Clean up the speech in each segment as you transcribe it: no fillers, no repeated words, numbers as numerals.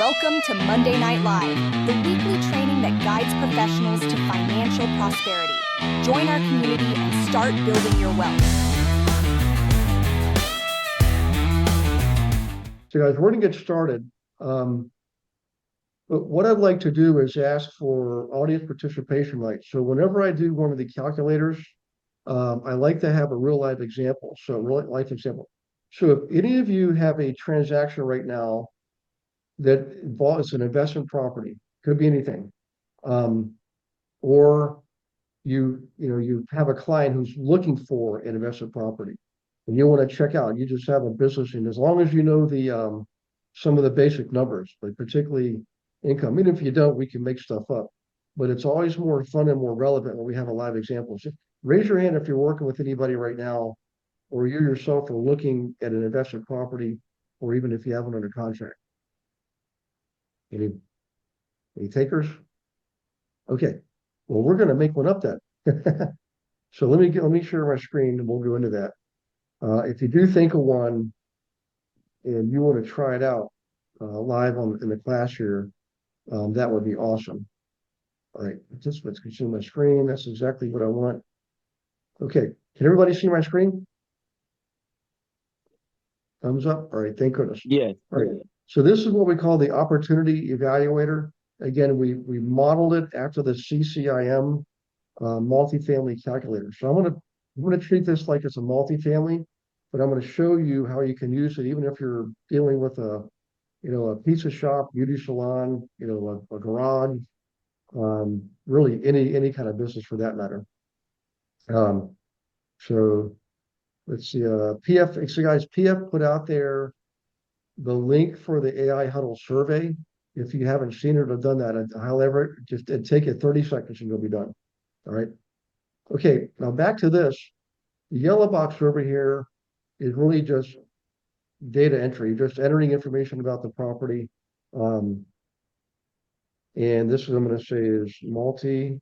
Welcome to Monday Night Live, the weekly training that guides professionals to financial prosperity. Join our community and start building your wealth. So guys, we're going to get started. But what I'd like to do is ask for audience participation rights. So whenever I do one of the calculators, I like to have a real life example. So real life example. So if any of you have a transaction right now that involves an investment property, could be anything, or you have a client who's looking for an investment property, and you want to check out. You just have a business, and as long as you know the some of the basic numbers, but particularly income. Even if you don't, we can make stuff up. But it's always more fun and more relevant when we have a live example. So raise your hand if you're working with anybody right now, or you yourself are looking at an investment property, or even if you have one under contract. Any takers? Okay. Well, we're going to make one up then. So let me share my screen and we'll go into that. If you do think of one and you want to try it out live in the class here, that would be awesome. All right, participants can see my screen. That's exactly what I want. Okay, can everybody see my screen? Thumbs up. All right, thank goodness. Yeah. All right. So this is what we call the opportunity evaluator. Again, we modeled it after the CCIM multifamily calculator. So I'm gonna treat this like it's a multifamily, but I'm gonna show you how you can use it even if you're dealing with a pizza shop, beauty salon, a garage, really any kind of business for that matter. So let's see, PF, so guys, PF put out there the link for the AI Huddle survey. If you haven't seen it or done that, however, just take it 30 seconds and you'll be done. All right. Okay, now back to this. The yellow box over here is really just data entry, just entering information about the property. And this is, I'm going to say, is multi-family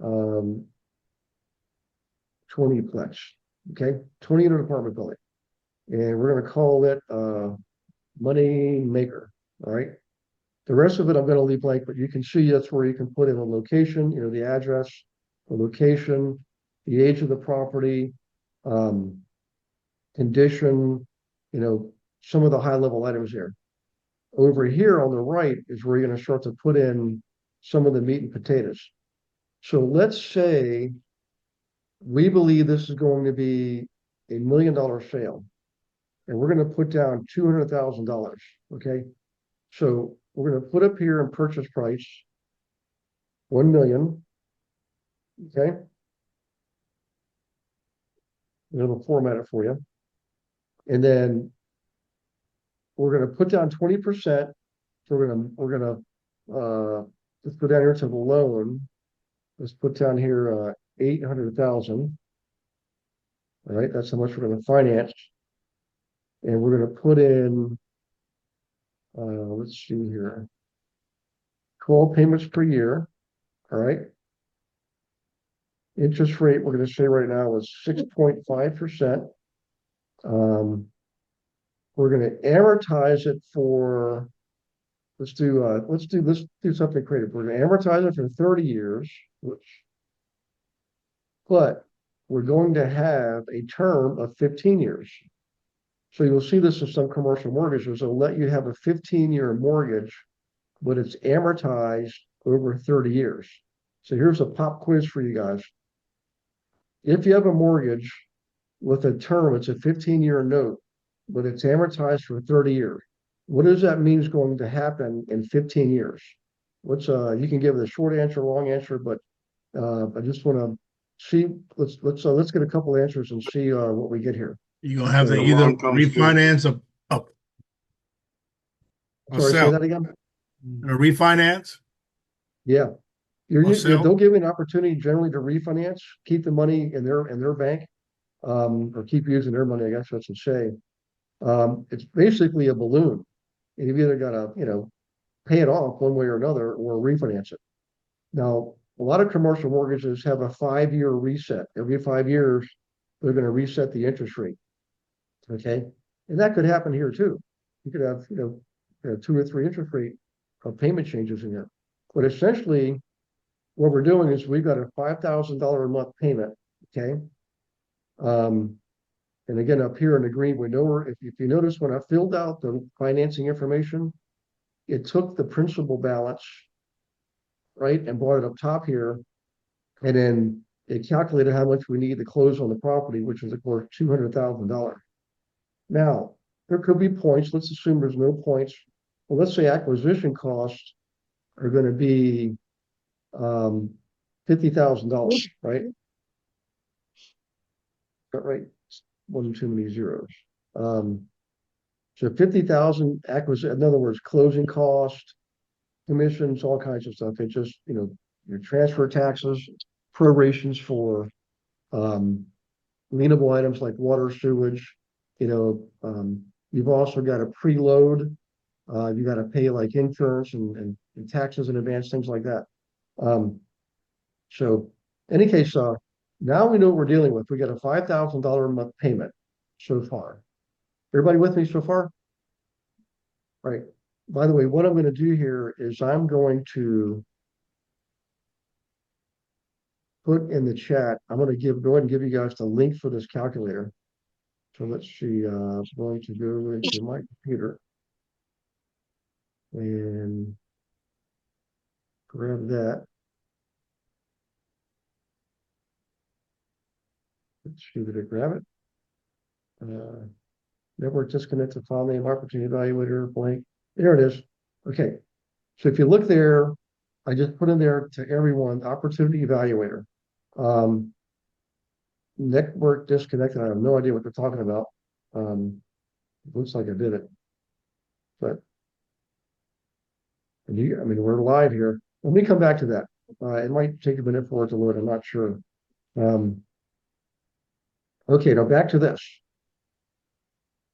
20-plex, okay? 20-unit apartment building. And we're going to call it money maker, all right? The rest of it I'm going to leave blank, but you can see that's where you can put in a location, the address, the location, the age of the property, condition, some of the high level items here. Over here on the right is where you're going to start to put in some of the meat and potatoes. So let's say we believe this is going to be $1 million sale, and we're going to put down $200,000. Okay, so we're going to put up here in purchase price 1 million. Okay, it'll format it for you, and then we're going to put down 20%. So we're gonna let's put down here to the loan. Let's put down here 800,000. All right, that's how much we're going to finance, and we're going to put in. Let's see here. 12 payments per year. All right. Interest rate we're going to say right now is 6.5%. We're going to amortize it for. Let's do something creative. We're going to amortize it for 30 years, but we're going to have a term of 15 years. So you'll see this in some commercial mortgages. They'll let you have a 15-year mortgage, but it's amortized over 30 years. So here's a pop quiz for you guys. If you have a mortgage with a term, it's a 15-year note, but it's amortized for 30 years. What does that mean is going to happen in 15 years? You can give it a short answer, long answer, but I just want to see. Let's get a couple answers and see what we get here. You're gonna have to either refinance or Sorry, sell. say that again. A refinance. Yeah, sell. they'll give you an opportunity generally to refinance, keep the money in their bank, or keep using their money. I guess that's to say. It's basically a balloon. And you've either got to pay it off one way or another, or refinance it. Now, a lot of commercial mortgages have a 5-year reset. Every 5 years, they're going to reset the interest rate. Okay, and that could happen here too. you could have, 2 or 3 interest rate payment changes in here. But essentially, what we're doing is we've got a $5,000 a month payment, okay? And again, up here in the green, we know where, if you notice when I filled out the financing information, it took the principal balance, right, and brought it up top here. And then it calculated how much we need to close on the property, which is of course $200,000. Now, there could be points. Let's assume there's no points. Well, let's say acquisition costs are going to be $50,000, right? Right. Wasn't too many zeros. So 50,000 acquisition, in other words, closing cost, commissions, all kinds of stuff. It just, your transfer taxes, prorations for lienable items like water, sewage, you've also got a preload. You got to pay like insurance and taxes in advance, things like that. So any case, now we know what we're dealing with. We got a $5,000 a month payment so far. Everybody with me so far? Right. By the way, what I'm going to do here is I'm going to put in the chat. I'm going to go ahead and give you guys the link for this calculator. So let's see. I'm going to go into my computer and grab that. Let's see, did I grab it? Network disconnected file name, opportunity evaluator, blank. There it is. Okay. So if you look there, I just put in there to everyone, opportunity evaluator. Network disconnected. I have no idea what they're talking about. Looks like I did it. But we're live here. Let me come back to that. It might take a minute for it to load. I'm not sure. Okay, now back to this.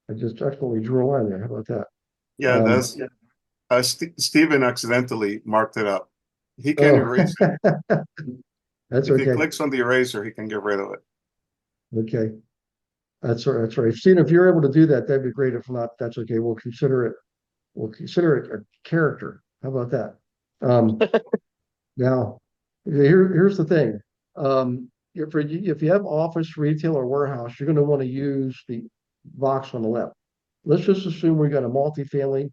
I just actually drew a line there. How about that? Yeah, Steven accidentally marked it up. He can erase it. That's if okay. he clicks on the eraser, he can get rid of it. Okay. That's right. That's right. Steve, if you're able to do that, that'd be great. If not, that's okay. We'll consider it a character. How about that? Now, here's the thing. If you have office, retail, or warehouse, you're going to want to use the box on the left. Let's just assume we got a multifamily,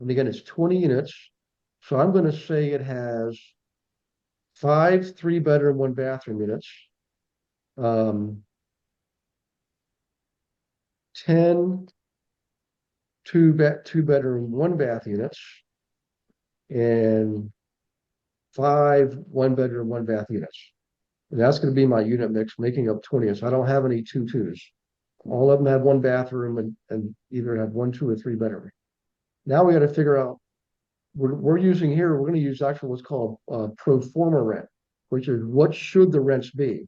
and again, it's 20 units. So I'm going to say it has 5 3-bedroom, 1-bathroom units, 10 2-bedroom, 1-bath units, and 5 1-bedroom, 1-bath units. And that's going to be my unit mix, making up 20. So I don't have any 2s. All of them have 1 bathroom and either have 1, 2, or 3 bedroom. Now we got to figure out, we're using here, we're going to use actually what's called pro forma rent, which is what should the rents be.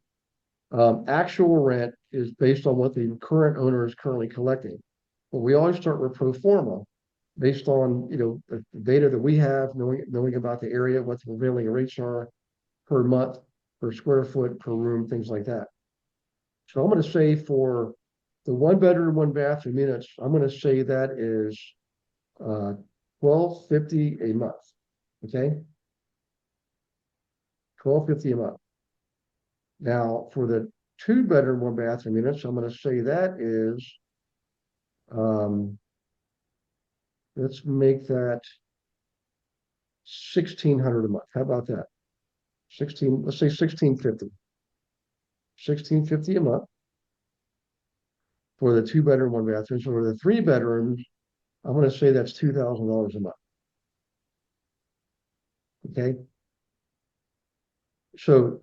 Actual rent is based on what the current owner is currently collecting. But we always start with pro forma based on, the data that we have, knowing about the area, what the prevailing rates are per month, per square foot, per room, things like that. So I'm going to say for the 1-bedroom, 1-bathroom units, I'm going to say that is $1,250 a month. Okay, $1,250 a month. Now for the 2-bedroom, 1-bathroom units, I'm going to say that is let's make that $1,600 a month. How about that? Let's say $1,650. $1,650 a month for the 2-bedroom, 1-bathroom. So for the 3 bedrooms, I'm going to say that's $2,000 a month. Okay. So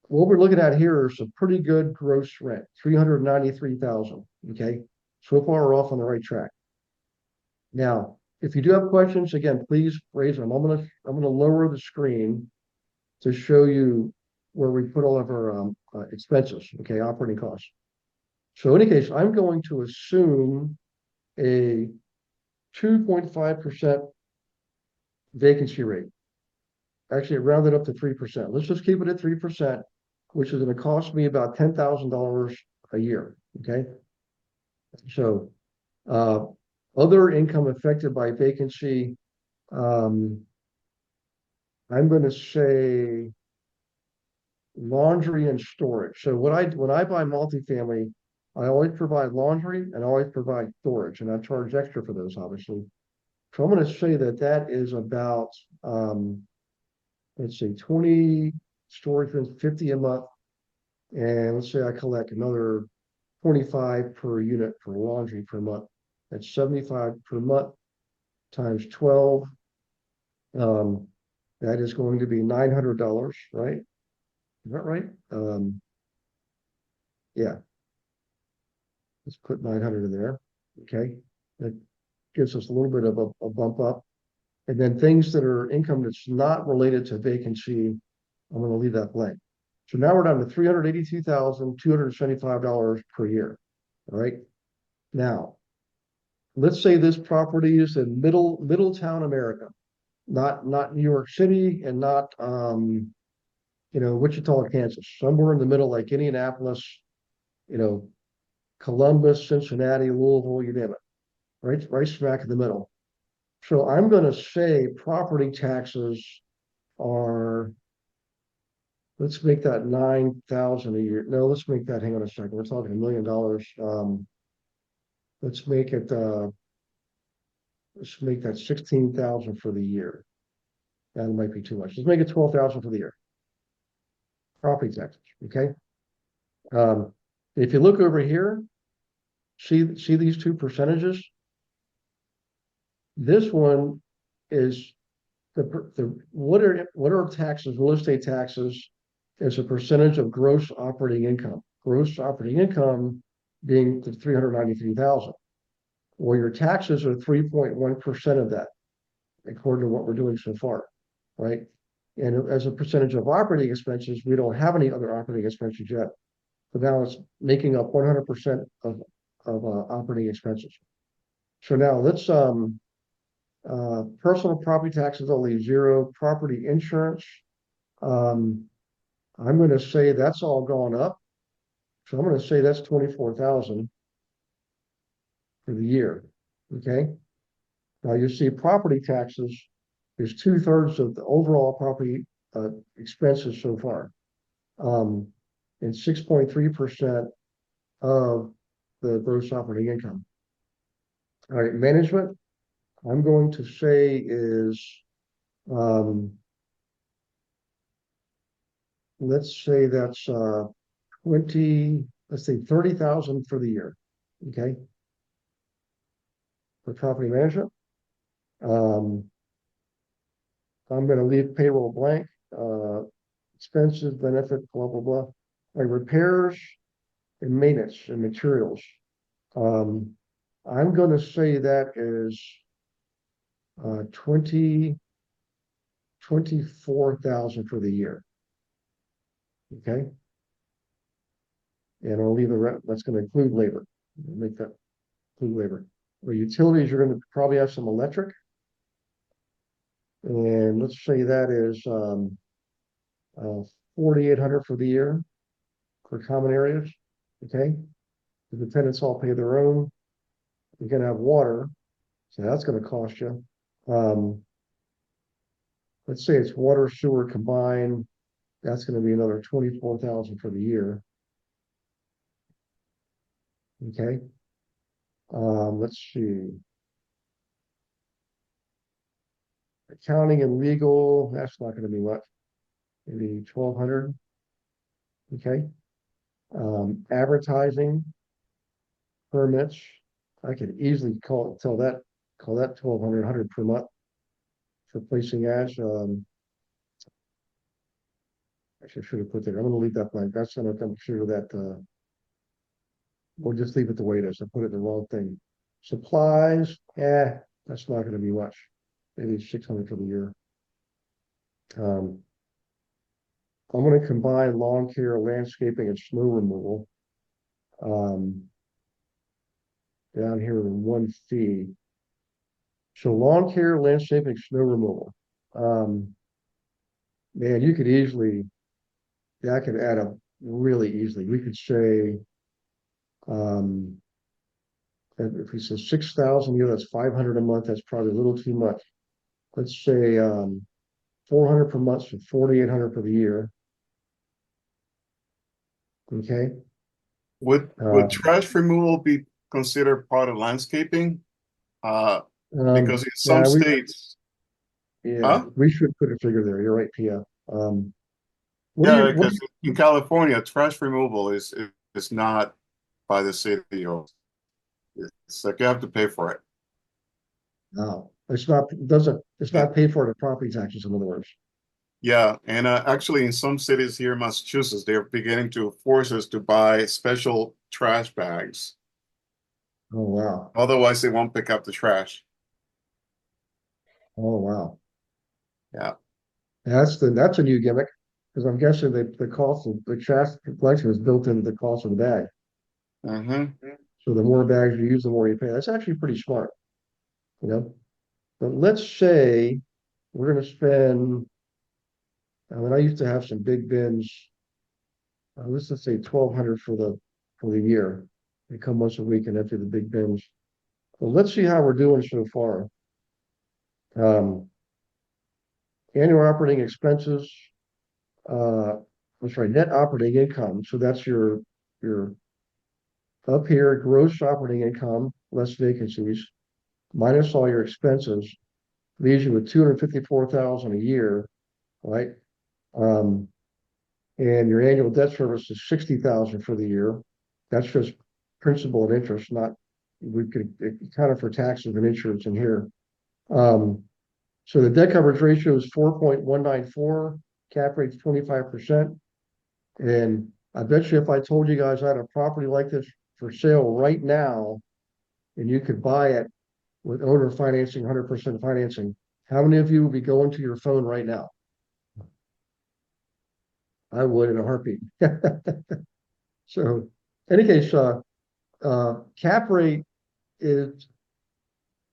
what we're looking at here is some pretty good gross rent, $393,000. Okay. So far, we're off on the right track. Now, if you do have questions, again, please raise them. I'm gonna lower the screen to show you where we put all of our expenses. Okay, operating costs. So in any case, I'm going to assume a 2.5% vacancy rate. Actually, it rounded up to 3%. Let's just keep it at 3%, which is going to cost me about $10,000 a year. Okay. So Uh, Other income affected by vacancy, um, I'm going to say laundry and storage. So when I buy multifamily, I always provide laundry and I always provide storage, and I charge extra for those, obviously. So I'm going to say that that is about let's see, 20 storage rooms, 50 a month, and let's say I collect another 25 per unit for laundry per month. That's 75 per month times 12. Um, that is going to be $900, right? Is that right? Yeah, let's put 900 in there. Okay, that gives us a little bit of a bump up. And then things that are income that's not related to vacancy, I'm going to leave that blank. So now we're down to $382,275 per year. All right. Now, let's say this property is in Middletown, America, not New York City and not Wichita, Kansas, somewhere in the middle, like Indianapolis, you know, Columbus, Cincinnati, Louisville, you name it, right smack in the middle. So I'm going to say property taxes are, let's make that 9,000 a year. No, let's make that, hang on a second. We're talking $1 million. Let's make it, let's make that 16,000 for the year. That might be too much. Let's make it 12,000 for the year. Property taxes, okay? If you look over here, see these two percentages? This one is what are taxes, real estate taxes, as a percentage of gross operating income. Gross operating income being the 393,000. Well, your taxes are 3.1% of that, according to what we're doing so far, right? And as a percentage of operating expenses, we don't have any other operating expenses yet. So now it's making up 100% of operating expenses. So now let's personal property taxes only zero, property insurance. I'm going to say that's all gone up. So I'm going to say that's 24,000 for the year. Okay. Now you see property taxes is 2/3 of the overall property expenses so far, and 6.3% of the gross operating income. All right, management, I'm going to say is, let's say that's 20, let's say 30,000 for the year. Okay. For property management. I'm going to leave payroll blank. Expenses, benefit, blah, blah, blah. Like repairs and maintenance and materials. I'm going to say that is 24,000 for the year. Okay. And I'll leave the rest, that's going to include labor. Make that include labor. For utilities, you're going to probably have some electric. And let's say that is 4,800 for the year for common areas. Okay. The tenants all pay their own. You're going to have water. So that's going to cost you. Let's say it's water, sewer combined. That's going to be another 24,000 for the year. Okay. Let's see. Accounting and legal, that's not going to be much. Maybe 1,200. Okay. Advertising, permits. I could easily call that 1,200 per month for placing ads. Actually, I should have put that. I'm going to leave that blank. That's not. I'm sure that. We'll just leave it the way it is. I put it in the wrong thing. Supplies, that's not going to be much. Maybe 600 for the year. I'm going to combine lawn care, landscaping, and snow removal. Down here in one fee. So lawn care, landscaping, snow removal. Man, you could easily, I could add up really easily. We could say And if we say 6,000 a year, that's 500 a month. That's probably a little too much. Let's say 400 per month, so 4,800 for the year. Okay. Would trash removal be considered part of landscaping? Because in some yeah, states, huh? we should put a figure there. You're right, Pia. Yeah, because in California, trash removal is not by the city, or it's like you have to pay for it. no, it's not paid for the property taxes, in other words. Yeah, and actually, in some cities here in Massachusetts, they're beginning to force us to buy special trash bags. Oh wow. Otherwise, they won't pick up the trash. Oh wow. Yeah. That's a new gimmick, because I'm guessing the cost of the trash collection is built into the cost of the bag. Mm-hmm. So the more bags you use, the more you pay. That's actually pretty smart, you know. But let's say we're going to spend. I mean, I used to have some big bins. Let's just say 1,200 for the year. They come once a week and empty the big bins. Well, let's see how we're doing so far. Annual operating expenses. I'm sorry, net operating income. So that's your up here, gross operating income, less vacancies, minus all your expenses, leaves you with 254,000 a year, right? Um, and your annual debt service is 60,000 for the year. That's just principal and interest, not we could kind of for taxes and insurance in here. Um, so the debt coverage ratio is 4.194, cap rate's 25%. And I bet you if I told you guys I had a property like this for sale right now, and you could buy it with owner financing, 100% financing, how many of you would be going to your phone right now? I would in a heartbeat. So, in any case, cap rate is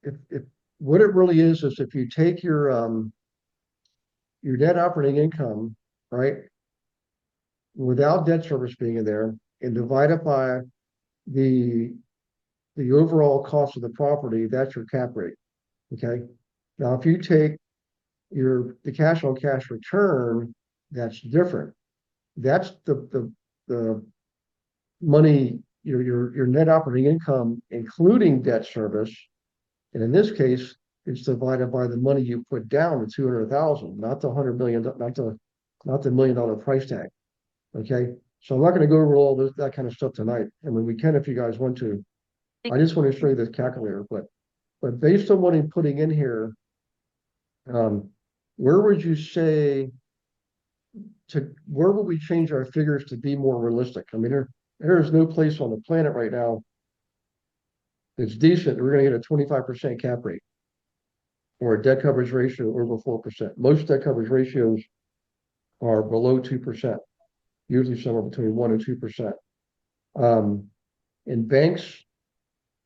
if what it really is if you take your net operating income, right, without debt service being in there, and divide it by the the overall cost of the property, that's your cap rate. Okay. Now, if you take the cash on cash return, that's different. That's the money, your net operating income, including debt service. And in this case, it's divided by the money you put down, the 200,000, not the 100 million, not the $1 million price tag. Okay. So I'm not going to go over all that kind of stuff tonight. I mean, we can if you guys want to. I just want to show you this calculator, but based on what I'm putting in here, where would you say where would we change our figures to be more realistic? I mean, there is no place on the planet right now that's decent. We're going to get a 25% cap rate or a debt coverage ratio over 4%. Most debt coverage ratios are below 2%, usually somewhere between 1 and 2%. In banks,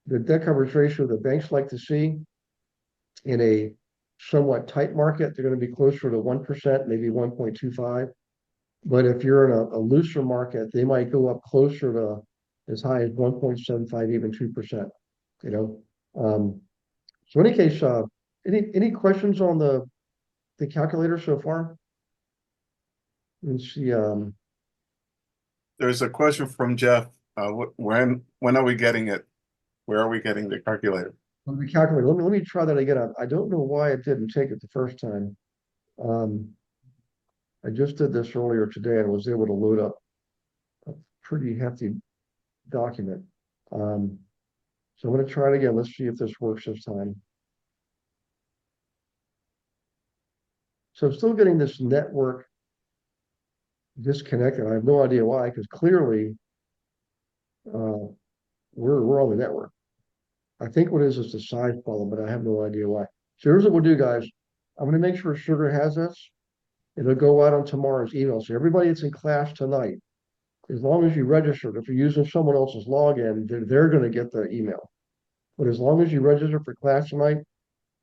the debt coverage ratio the banks like to see in a somewhat tight market, they're going to be closer to 1%, maybe 1.25. But if you're in a looser market, they might go up closer to as high as 1.75, even 2%, you know. So in any case, any questions on the calculator so far? Let's see. There's a question from Jeff. When are we getting it? Where are we getting the calculator? The calculator. Let me try that again. I don't know why it didn't take it the first time. I just did this earlier today and was able to load up a pretty hefty document. So I'm going to try it again. Let's see if this works this time. So I'm still getting this network disconnected. I have no idea why, because clearly we're on the network. I think what it is the size problem, but I have no idea why. So here's what we'll do, guys. I'm going to make sure Sugar has this. It'll go out on tomorrow's email. So everybody that's in class tonight, as long as you registered, if you're using someone else's login, they're going to get the email. But as long as you register for class tonight,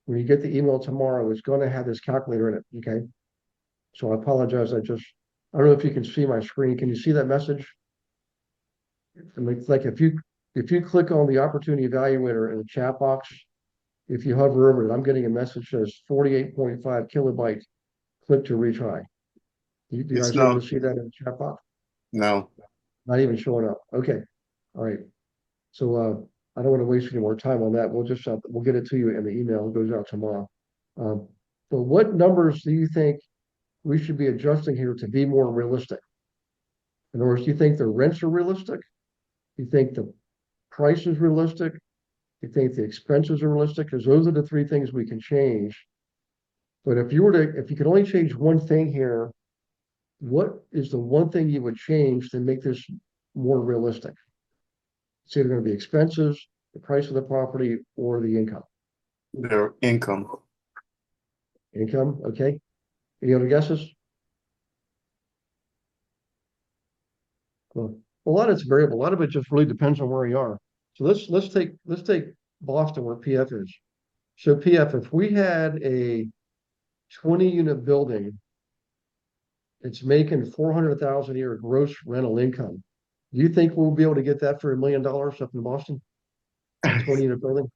when you get the email tomorrow, it's going to have this calculator in it. Okay. So I apologize. I don't know if you can see my screen. Can you see that message? And it's like if if you click on the opportunity evaluator in the chat box, if you hover over it, I'm getting a message that says 48.5 kilobyte, click to retry. You It's guys able no, to see that in the chat box? no. Not even showing up. Okay. All right. So I don't want to waste any more time on that. We'll get it to you in the email. It goes out tomorrow. Um, but what numbers do you think we should be adjusting here to be more realistic? In other words, do you think the rents are realistic? Do you think the price is realistic? Do you think the expenses are realistic? Because those are the three things we can change. But if you could only change one thing here, what is the one thing you would change to make this more realistic? It's either going to be expenses, the price of the property, or the income. Their income. Income, okay. Any other guesses? Well, a lot of it's variable. A lot of it just really depends on where you are. So let's take Boston where PF is. So PF, if we had a 20 unit building, it's making 400,000 a year gross rental income. Do you think we'll be able to get that for $1 million up in Boston? 20 unit building?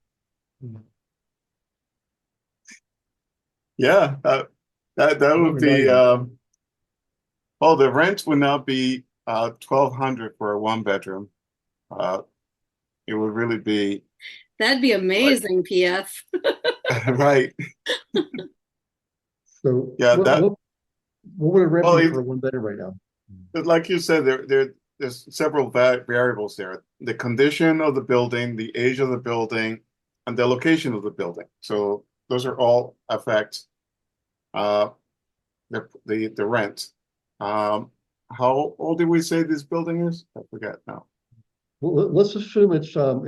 Yeah, that would be well, the rent would not be 1,200 for a one bedroom. It would really be That'd be amazing, PF. right. So Yeah, what would a rent well, be for a one bedroom right now? like you said, there's several variables there. The condition of the building, the age of the building, and the location of the building. So those are all affect uh, the rent. How old did we say this building is? I forget now. Well, let's assume it's Oh,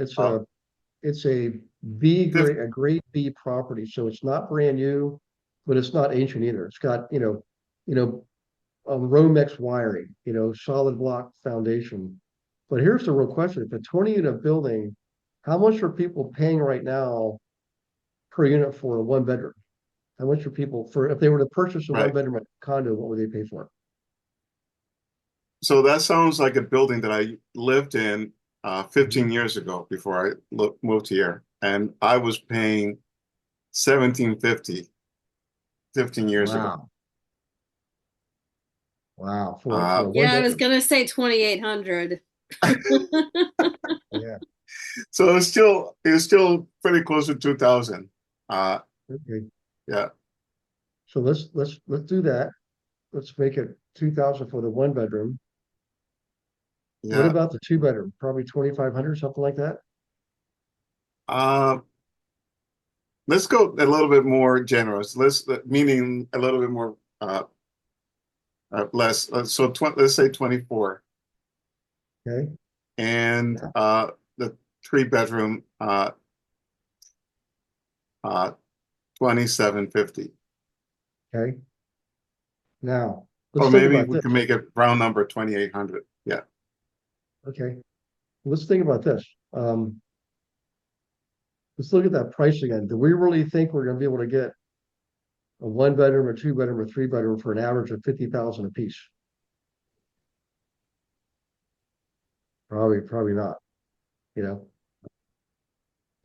a B grade, a grade B property, so it's not brand new, but it's not ancient either. It's got Romex wiring, solid block foundation. But here's the real question: if a 20 unit building, how much are people paying right now per unit for a one bedroom? How much are people for if they were to purchase a one right. bedroom condo? What would they pay for it? So that sounds like a building that I lived in 15 years ago before I moved here, and I was paying 1750 15 years ago. Wow, wow, for Uh, a one Yeah, I was bedroom. gonna say 2,800. Yeah. so it's still pretty close to 2000. Uh, Okay. yeah, So let's do that. Let's make it 2,000 for the one bedroom. What yeah. about the two bedroom? Probably 2,500, something like that. Uh, let's go a little bit more generous. Meaning a little bit more less. Let's say 24, Okay. and the three bedroom 2750. Okay. Now Or let's think maybe about we this. can make a round number 2800. Yeah. Okay. Let's think about this. Let's look at that price again. Do we really think we're going to be able to get a one bedroom, a two bedroom, or three bedroom for an average of 50,000 a piece? Probably not. You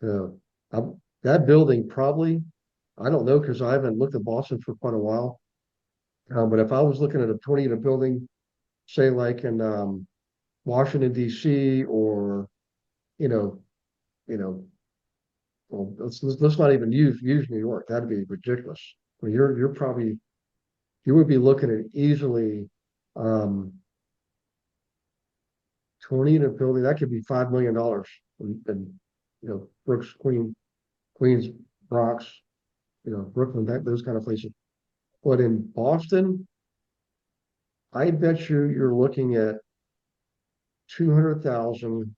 know, that building probably, I don't know because I haven't looked at Boston for quite a while. But if I was looking at a 20 unit building, say like in Washington D.C. or you know, you know, well, let's not even use New York. That'd be ridiculous. Well, you're probably you would be looking at easily um 20 unit building. That could be $5 million and Brooks, Queens, Bronx, Brooklyn, those kind of places. But in Boston, I bet you're looking at 200,000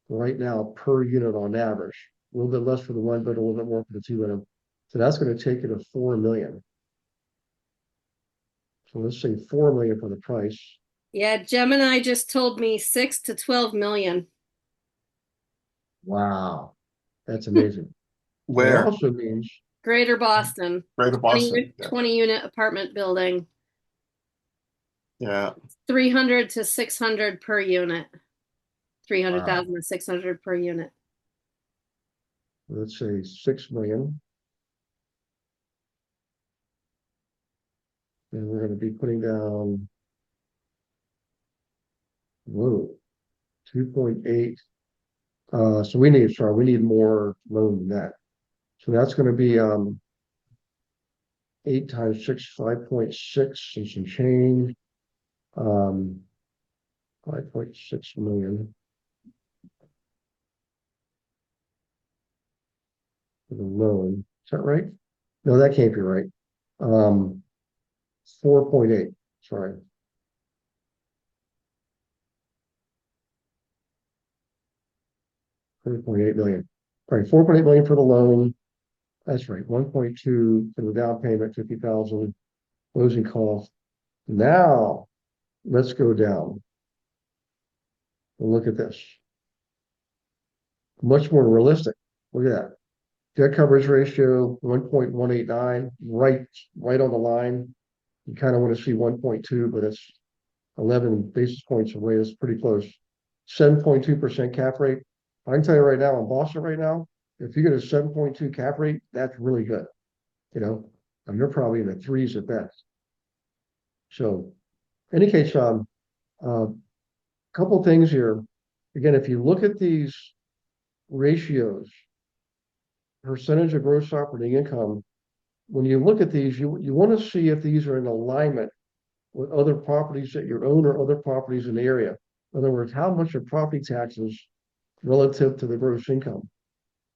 right now per unit on average. A little bit less for the one, but a little bit more for the two bedroom. So that's going to take you to 4 million. So let's say 4 million for the price. Yeah, Gemini just told me 6 to 12 million. Wow, that's amazing. So that Where? also means Greater Boston. Greater Boston. 20 unit apartment building. Yeah. 300 to 600 per unit. 300,000 to 600 per unit. Let's say 6 million. And we're going to be putting down, whoa, 2.8. So we need more loan than that. So that's going to be 8 times 6, 5.6 and some change. 5.6 million for the loan. Is that right? No, that can't be right. 4.8, sorry. $3.8 million. All right, 4.8 million for the loan. That's right. 1.2 for the down payment, 50,000 closing cost. Now let's go down and look at this. Much more realistic. Look at that. Debt coverage ratio 1.189, right on the line. You kind of want to see 1.2, but it's 11 basis points away. It's pretty close. 7.2% cap rate. I can tell you right now in Boston right now, if you get a 7.2 cap rate, that's really good. And you're probably in the threes at best. So, in any case, couple things here. Again, if you look at these ratios, percentage of gross operating income, when you look at these, you want to see if these are in alignment with other properties that you own or other properties in the area. In other words, how much are property taxes relative to the gross income?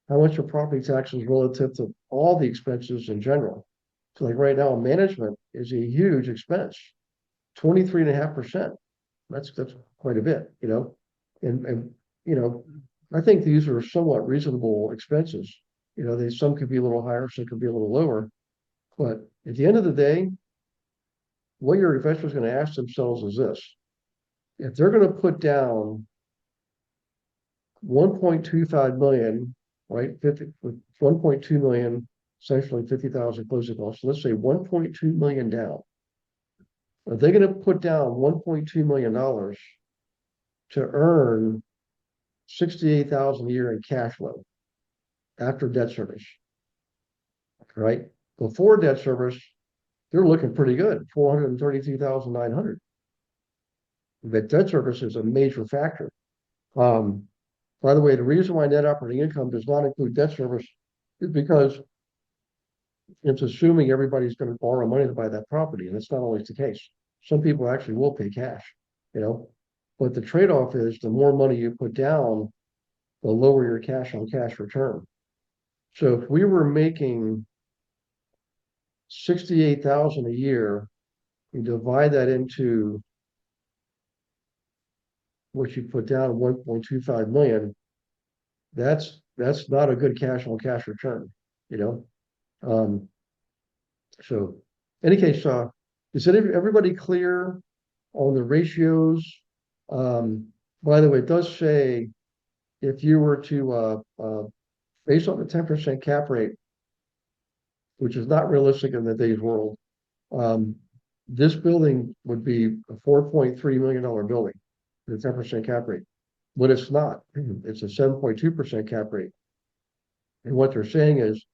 How much are property taxes relative to all the expenses in general? So like right now, management is a huge expense, 23.5%. That's quite a bit, and I think these are somewhat reasonable expenses. Some could be a little higher, some could be a little lower. But at the end of the day, what your investors are going to ask themselves is this: if they're going to put down 1.25 million, right? 1.2 million, essentially 50,000 closing costs. So let's say 1.2 million down. Are they going to put down $1.2 million to earn 68,000 a year in cash flow after debt service? Right? Before debt service, they're looking pretty good, 432,900. But debt service is a major factor. By the way, the reason why net operating income does not include debt service is because it's assuming everybody's going to borrow money to buy that property, and that's not always the case. Some people actually will pay cash, but the trade-off is the more money you put down, the lower your cash on cash return. So if we were making 68,000 a year, you divide that into what you put down, 1.25 million, that's not a good cash on cash return, So in any case, is everybody clear on the ratios? By the way, it does say if you were to based on the 10% cap rate, which is not realistic in today's world, this building would be a $4.3 million building with a 10% cap rate. But it's not. It's a 7.2% cap rate. And what they're saying is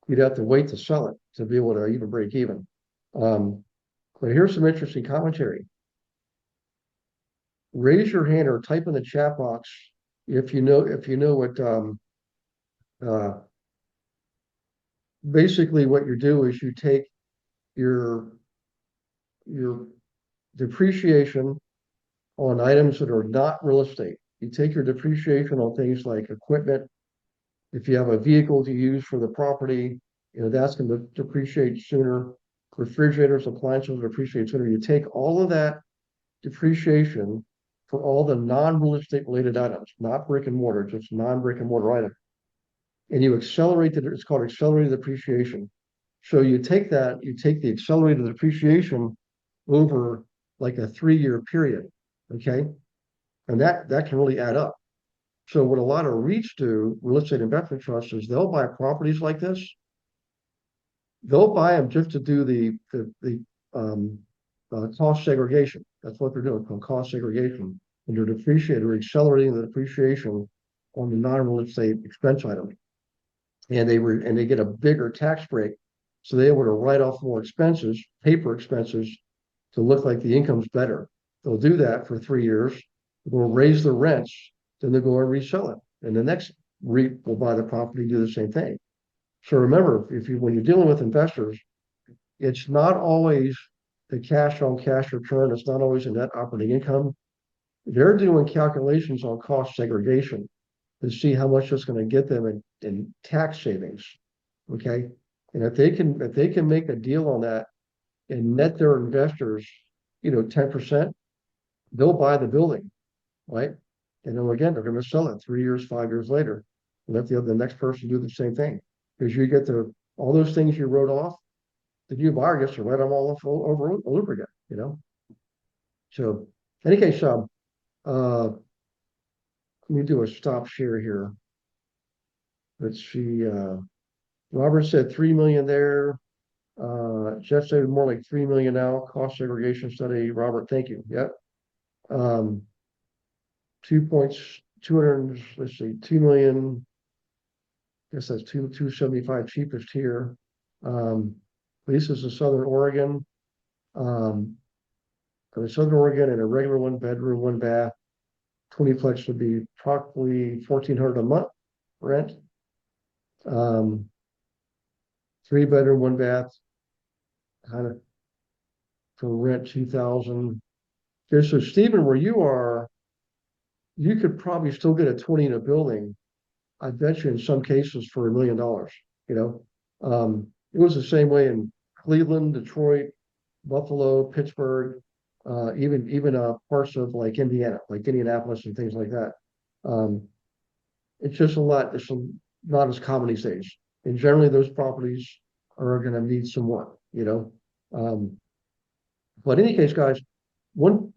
you'd have to wait to sell it to be able to even break even. But here's some interesting commentary. Raise your hand or type in the chat box if you know what basically what you do is you take your depreciation on items that are not real estate. You take your depreciation on things like equipment. If you have a vehicle to use for the property, that's going to depreciate sooner. Refrigerators, appliances depreciate sooner. You take all of that depreciation for all the non-real estate related items, not brick and mortar, just non-brick and mortar items. And you accelerate it's called accelerated depreciation. So you take the accelerated depreciation over like a 3-year period, okay? And that can really add up. So what a lot of REITs do, real estate investment trusts, is they'll buy properties like this. They'll buy them just to do the cost segregation. That's what they're doing, called cost segregation. and they're depreciating or accelerating the depreciation on the non-real estate expense items. And they get a bigger tax break. So they're able to write off more expenses, paper expenses, to look like the income's better. They'll do that for 3 years. They'll raise the rents, then they'll go and resell it. And the next REIT will buy the property, do the same thing. So remember, when you're dealing with investors, it's not always the cash on cash return. It's not always a net operating income. They're doing calculations on cost segregation to see how much it's going to get them in tax savings. Okay. And if they can make a deal on that and net their investors, 10%, they'll buy the building, right? And then again, they're going to sell it 3 years, 5 years later. And let the next person do the same thing. Because you get all those things you wrote off, the new buyer gets to write them all over again, So in any case, let me do a stop share here. Let's see. Robert said 3 million there. Jeff said more like 3 million now. Cost segregation study. Robert, thank you. Yep. 200. Let's see, 2 million. I guess that's 275 cheapest here. This is Southern Oregon. Southern Oregon and a regular 1-bedroom, 1-bath. 20-plex would be probably $1,400 a month rent. 3-bedroom, 1-bath, kind of for rent 2,000. Okay, so Stephen, where you are, you could probably still get a 20-unit building. I bet you in some cases for $1 million. It was the same way in Cleveland, Detroit, Buffalo, Pittsburgh, even parts of like Indiana, like Indianapolis and things like that. It's just it's not as common these days. And generally those properties are going to need some work, But in any case, guys, one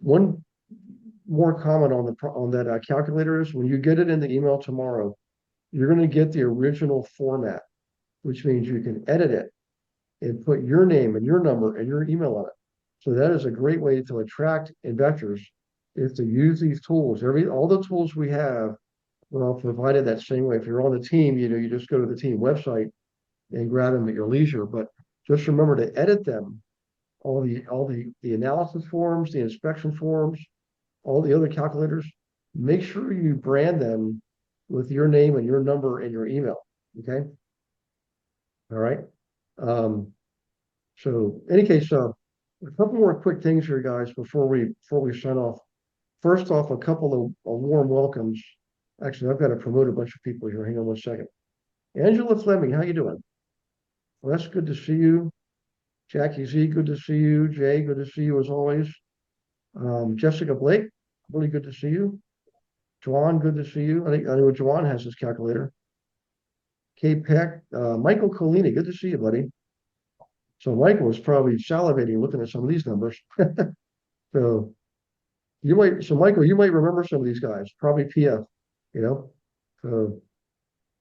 more comment on that calculator is when you get it in the email tomorrow, you're going to get the original format, which means you can edit it and put your name and your number and your email on it. So that is a great way to attract investors, is to use these tools. All the tools we have are all provided that same way. If you're on the team, you just go to the team website and grab them at your leisure. But just remember to edit them. All the analysis forms, the inspection forms, all the other calculators, make sure you brand them with your name and your number and your email. Okay. All right. So in any case, a couple more quick things here, guys, before we sign off. First off, a couple of warm welcomes. Actually, I've got to promote a bunch of people here. Hang on one second. Angela Fleming, how you doing? Well, that's good to see you. Jackie Z, good to see you. Jay, good to see you as always. Jessica Blake, really good to see you. Juan, good to see you. I know Juan has his calculator. Kay Peck, Michael Colini, good to see you, buddy. So Michael was probably salivating looking at some of these numbers. So Michael, you might remember some of these guys, probably PF,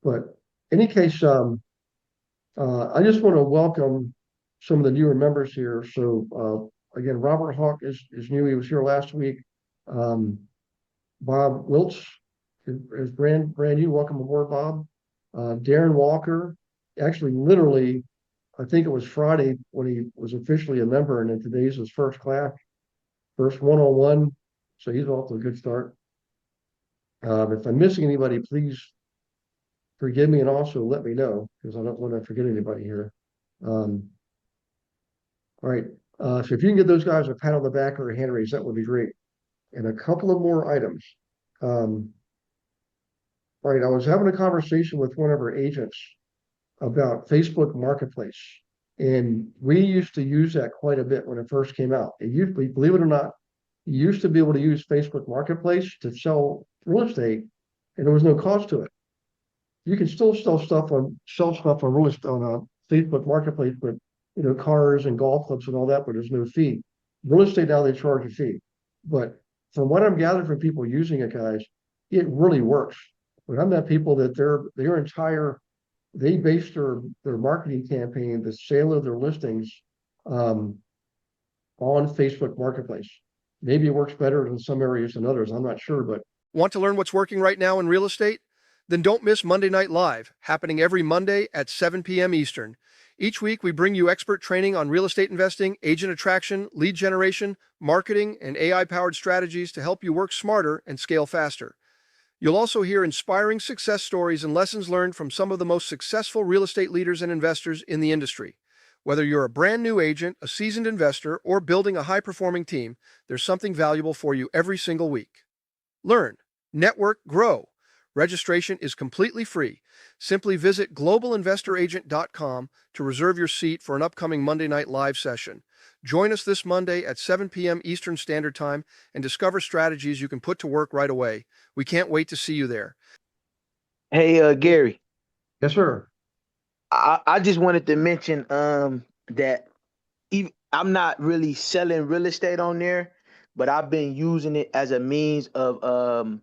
but in any case, I just want to welcome some of the newer members here. So again, Robert Hawk is new. He was here last week. Bob Wiltz is brand new. Welcome aboard, Bob. Darren Walker, actually, literally, I think it was Friday when he was officially a member, and then today's his first class, first one-on-one. So he's off to a good start. If I'm missing anybody, please forgive me and also let me know, because I don't want to forget anybody here. All right. So if you can get those guys a pat on the back or a hand raise, that would be great. And a couple of more items. All right. I was having a conversation with one of our agents about Facebook Marketplace. And we used to use that quite a bit when it first came out. Believe it or not, you used to be able to use Facebook Marketplace to sell real estate, and there was no cost to it. You can still sell stuff on real estate on Facebook Marketplace, but cars and golf clubs and all that, but there's no fee. Real estate now they charge a fee. But from what I'm gathering from people using it, guys, it really works. When I met people that they base their marketing campaign, the sale of their listings, on Facebook Marketplace. Maybe it works better in some areas than others. I'm not sure, but Want to learn what's working right now in real estate? Then don't miss Monday Night Live, happening every Monday at 7 p.m. Eastern. Each week, we bring you expert training on real estate investing, agent attraction, lead generation, marketing, and AI-powered strategies to help you work smarter and scale faster. You'll also hear inspiring success stories and lessons learned from some of the most successful real estate leaders and investors in the industry. Whether you're a brand new agent, a seasoned investor, or building a high-performing team, there's something valuable for you every single week. Learn, network, grow. Registration is completely free. Simply visit globalinvestoragent.com to reserve your seat for an upcoming Monday Night Live session. Join us this Monday at 7 p.m. Eastern Standard Time and discover strategies you can put to work right away. We can't wait to see you there. Hey, Gary, yes, sir. I just wanted to mention that I'm not really selling real estate on there, but I've been using it as a means of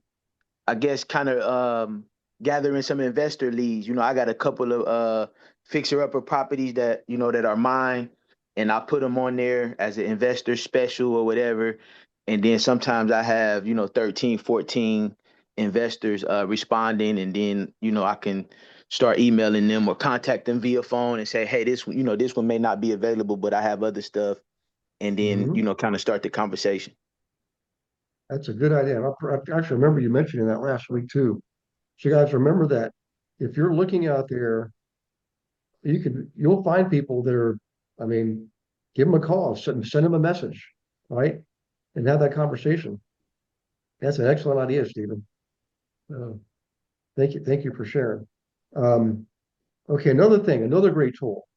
I guess kind of gathering some investor leads. You know, I got a couple of fixer upper properties that, you know, that are mine, and I put them on there as an investor special or whatever. And then sometimes I have, you know, 13, 14 investors responding, and then, you know, I can start emailing them or contact them via phone and say, hey, this, you know, this one may not be available, but I have other stuff. And then, you know, kind of start the conversation. That's a good idea. I actually remember you mentioning that last week too. So guys, remember that if you're looking out there, you'll find people that are, I mean, give them a call, send them a message, right? And have that conversation. That's an excellent idea, Stephen. Uh, thank you for sharing. Um, okay, another great tool.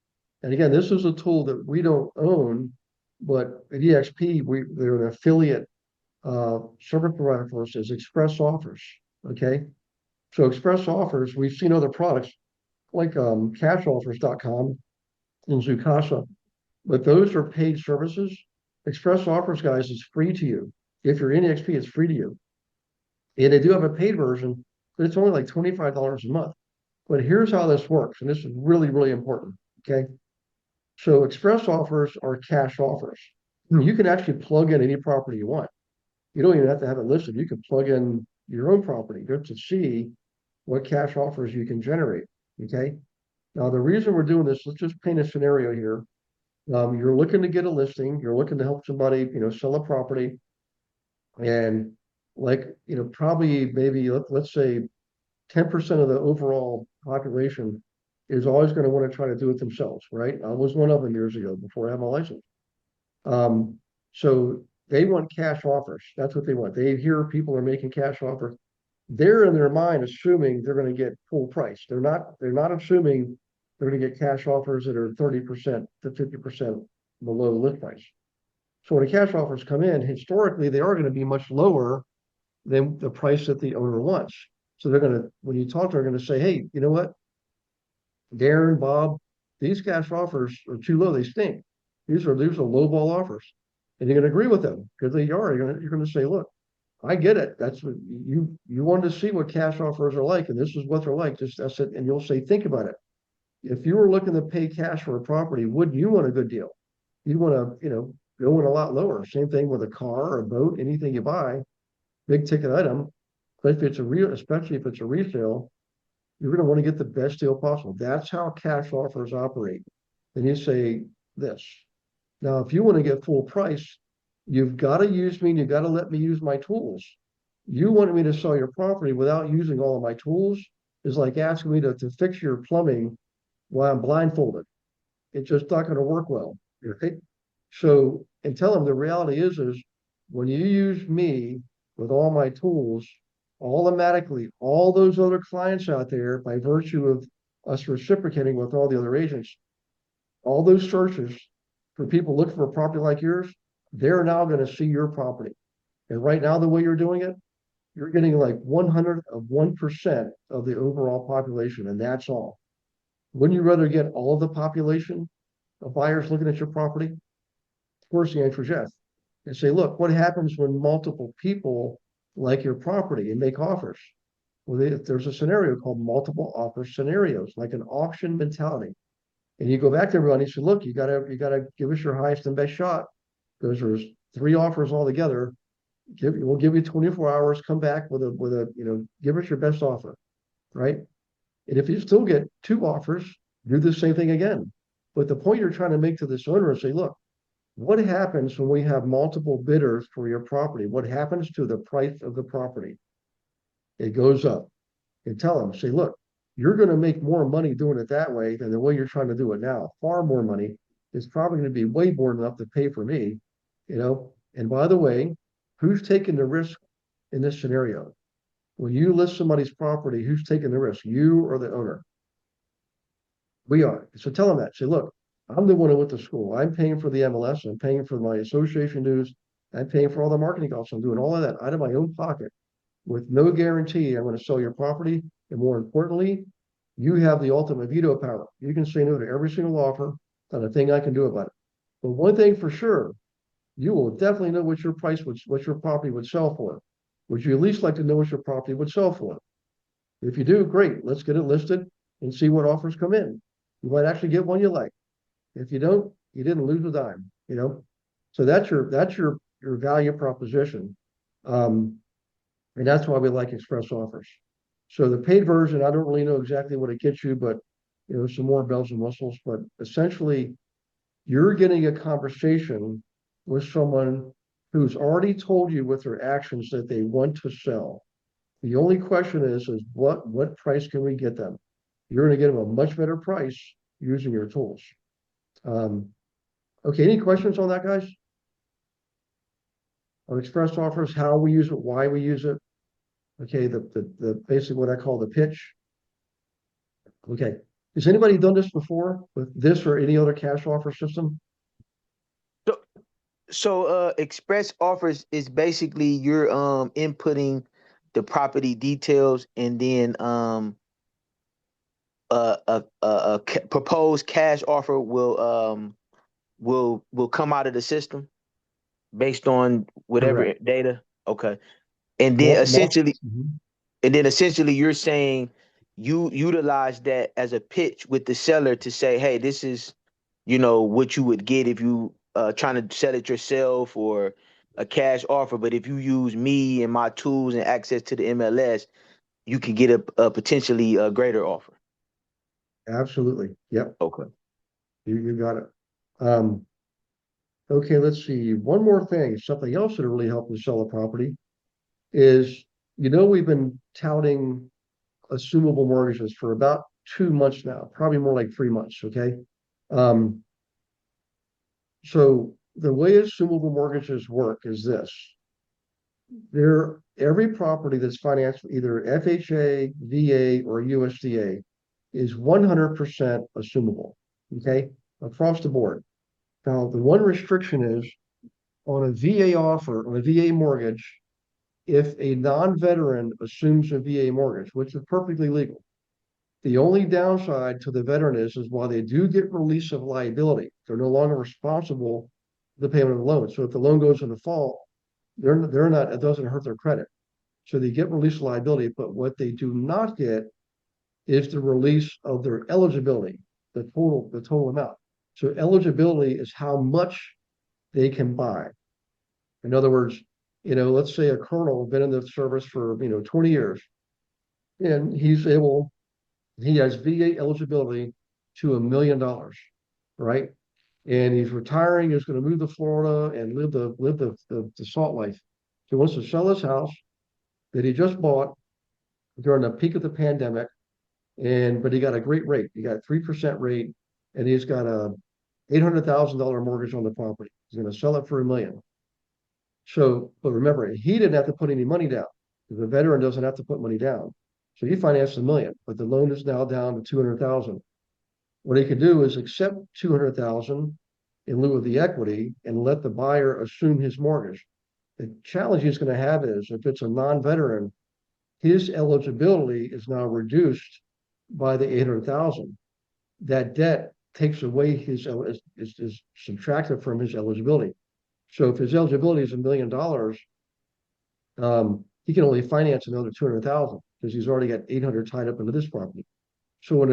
And again, this is a tool that we don't own, but at EXP, they're an affiliate service provider for us, is Express Offers. Okay, so Express Offers, we've seen other products like cashoffers.com and Zoocasa, but those are paid services. Express Offers, guys, is free to you. If you're in EXP, it's free to you. And they do have a paid version, but it's only like $25 a month. But here's how this works, and this is really, really important. Okay. So Express Offers are cash offers. You can actually plug in any property you want. You don't even have to have it listed. You can plug in your own property just to see what cash offers you can generate. Okay. Now, the reason we're doing this, let's just paint a scenario here. You're looking to get a listing. You're looking to help somebody, sell a property. And probably maybe let's say 10% of the overall population is always going to want to try to do it themselves, right? I was one of them years ago before I had my license. So they want cash offers. That's what they want. They hear people are making cash offers. They're in their mind assuming they're going to get full price. They're not assuming they're going to get cash offers that are 30% to 50% below list price. So when the cash offers come in, historically, they are going to be much lower than the price that the owner wants. So they're going to, when you talk to them, they're going to say, hey, you know what, Darren, Bob, these cash offers are too low. They stink. These are lowball offers. And you're going to agree with them because they are. You're going to say, look, I get it. That's what you wanted to see what cash offers are like, and this is what they're like. Just that's it. And you'll say, think about it. If you were looking to pay cash for a property, wouldn't you want a good deal? You'd want to, go in a lot lower. Same thing with a car or a boat, anything you buy, big ticket item. But especially if it's a resale, you're going to want to get the best deal possible. That's how cash offers operate. And you say this. Now, if you want to get full price, you've got to use me and you've got to let me use my tools. You wanted me to sell your property without using all of my tools is like asking me to fix your plumbing while I'm blindfolded. It's just not going to work well. Right? So, and tell them the reality is when you use me with all my tools, automatically, all those other clients out there, by virtue of us reciprocating with all the other agents, all those searches for people looking for a property like yours, they're now going to see your property. And right now, the way you're doing it, you're getting like 100% of the overall population, and that's all. Wouldn't you rather get all of the population of buyers looking at your property? Of course, the answer is yes. And say, look, what happens when multiple people like your property and make offers? Well, there's a scenario called multiple offer scenarios, like an auction mentality. And you go back to everyone and you say, look, you gotta give us your highest and best shot because there's 3 offers altogether. We'll give you 24 hours, come back with a, give us your best offer, right? And if you still get 2 offers, do the same thing again. But the point you're trying to make to this owner is say, look, what happens when we have multiple bidders for your property? What happens to the price of the property? It goes up. And tell them, say, look, you're going to make more money doing it that way than the way you're trying to do it now. Far more money. It's probably going to be way more than enough to pay for me, And by the way, who's taking the risk in this scenario? When you list somebody's property, who's taking the risk? You or the owner? We are. So tell them that. Say, look, I'm the one who went to school. I'm paying for the MLS. I'm paying for my association dues. I'm paying for all the marketing costs. I'm doing all of that out of my own pocket with no guarantee I'm going to sell your property. And more importantly, you have the ultimate veto power. You can say no to every single offer, not a thing I can do about it. But one thing for sure, you will definitely know what your what your property would sell for. Would you at least like to know what your property would sell for? If you do, great. Let's get it listed and see what offers come in. You might actually get one you like. If you don't, you didn't lose a dime. So that's your value proposition. And that's why we like express offers. So the paid version, I don't really know exactly what it gets you, but some more bells and whistles. But essentially, you're getting a conversation with someone who's already told you with their actions that they want to sell. The only question is what price can we get them? You're going to get them a much better price using your tools. Okay, any questions on that, guys? On express offers, how we use it, why we use it. Okay, the basically what I call the pitch. Okay, has anybody done this before with this or any other cash offer system? So express offers is basically you're inputting the property details, and then proposed cash offer will come out of the system based on whatever Correct. data. Okay. And then Mul- mul- essentially Mhm. you're saying you utilize that as a pitch with the seller to say, hey, this is, what you would get if you trying to sell it yourself or a cash offer. But if you use me and my tools and access to the MLS, you can get a potentially greater offer. Absolutely. Yep. Okay. You got it. Um, okay, let's see. One more thing, something else that really helped us sell a property is, we've been touting assumable mortgages for about 2 months now, probably more like 3 months. Okay. Um, so the way assumable mortgages work is this. Every property that's financed with either FHA, VA, or USDA is 100% assumable. Okay. Across the board. Now, the one restriction is on a VA offer, on a VA mortgage, if a non-veteran assumes a VA mortgage, which is perfectly legal. The only downside to the veteran is while they do get release of liability, they're no longer responsible for the payment of the loan. So if the loan goes in default, they're not, it doesn't hurt their credit. So they get release of liability, but what they do not get is the release of their eligibility, the total amount. So eligibility is how much they can buy. In other words, let's say a colonel been in the service for 20 years, and he has VA eligibility to $1 million, right? And he's retiring, he's going to move to Florida and live the salt life. So he wants to sell his house that he just bought during the peak of the pandemic, but he got a great rate. He got 3% rate, and he's got a $800,000 mortgage on the property. He's going to sell it for $1 million. So, but remember, he didn't have to put any money down. The veteran doesn't have to put money down. So he financed $1 million, but the loan is now down to 200,000. What he could do is accept 200,000 in lieu of the equity and let the buyer assume his mortgage. The challenge he's going to have is if it's a non-veteran, his eligibility is now reduced by the 800,000. That debt takes away is subtracted from his eligibility. So if his eligibility is $1 million, he can only finance another 200,000 because he's already got 800 tied up into this property. So when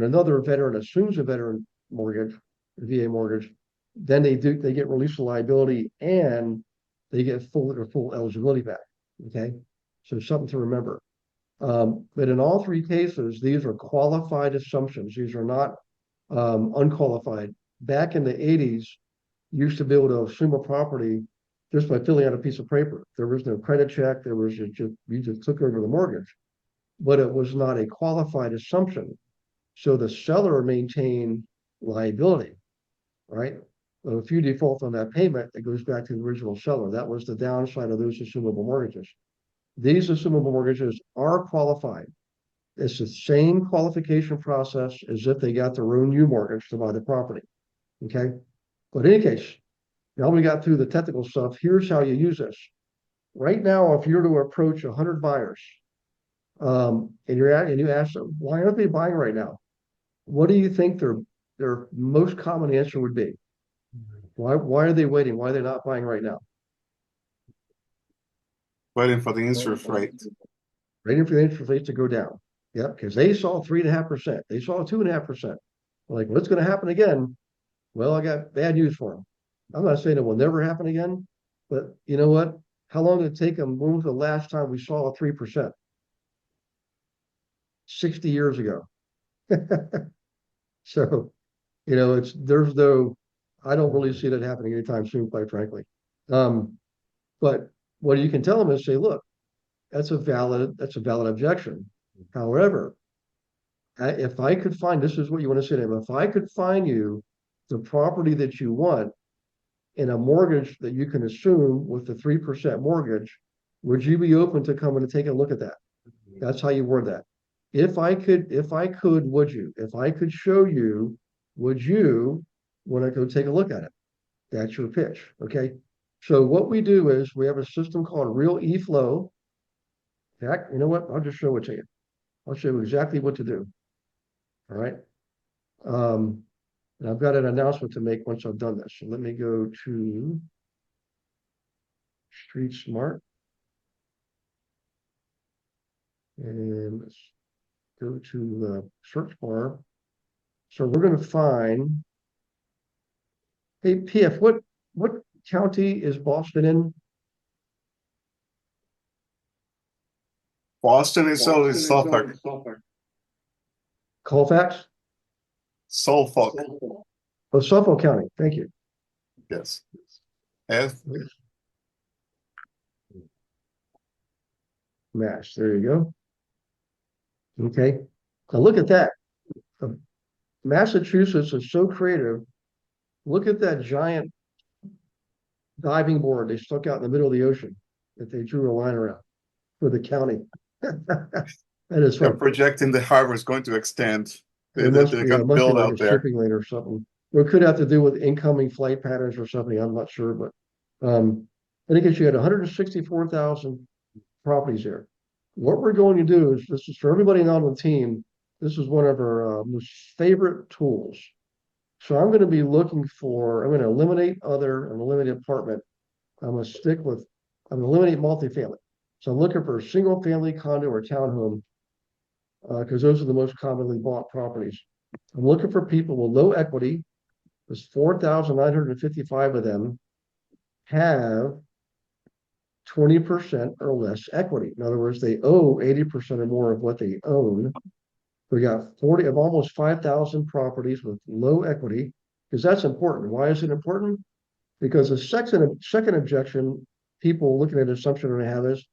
another veteran assumes a veteran mortgage, a VA mortgage, then they get released of liability and they get full eligibility back. Okay, so something to remember. But in all three cases, these are qualified assumptions. These are not unqualified. Back in the 80s, you used to be able to assume a property just by filling out a piece of paper. There was no credit check. There was you just took over the mortgage, but it was not a qualified assumption. So the seller maintained liability, right? But if you default on that payment, it goes back to the original seller. That was the downside of those assumable mortgages. These assumable mortgages are qualified. It's the same qualification process as if they got their own new mortgage to buy the property. Okay. But in any case, now we got through the technical stuff. Here's how you use this. Right now, if you're to approach 100 buyers, and you ask them, why aren't they buying right now? What do you think their most common answer would be? Why are they waiting? Why are they not buying right now? Waiting for the interest rate. Waiting for the interest rates to go down. Yeah, because they saw 3.5%. They saw 2.5%. Like, what's going to happen again? Well, I got bad news for them. I'm not saying it will never happen again, but you know what? How long did it take them? When was the last time we saw a 3%? 60 years ago. So, I don't really see that happening anytime soon, quite frankly. But what you can tell them is say, look, that's a valid objection. However, if I could find, this is what you want to say to them, if I could find you the property that you want in a mortgage that you can assume with the 3% mortgage, would you be open to coming to take a look at that? That's how you word that. If I could, would you? If I could show you, would you want to go take a look at it? That's your pitch. Okay. So what we do is we have a system called Real eFlow. Jack, you know what? I'll just show it to you. I'll show you exactly what to do. All right. And I've got an announcement to make once I've done this. So let me go to Street Smart. And let's go to the search bar. So we're going to find, hey, PF, what county is Boston in? Boston itself is Suffolk. Colfax? Suffolk. Oh, Suffolk County. Thank you. Yes. F. Mass. There you go. Okay. Now look at that. Massachusetts is so creative. Look at that giant diving board they stuck out in the middle of the ocean that they drew a line around for the county. That is They're fun. projecting the harbor is going to extend. It must be build like out a there. shipping lane or something. Or it could have to do with incoming flight patterns or something. I'm not sure, but I think you had 164,000 properties there. What we're going to do is, this is for everybody on the team. This is one of our most favorite tools. So I'm going to be looking for, I'm going to eliminate other and eliminate apartment. I'm going to eliminate multifamily. So I'm looking for a single family condo or townhome because those are the most commonly bought properties. I'm looking for people with low equity. There's 4,955 of them have 20% or less equity. In other words, they owe 80% or more of what they own. We got almost 5,000 properties with low equity, because that's important. Why is it important? Because the second objection people looking at assumption are going to have is,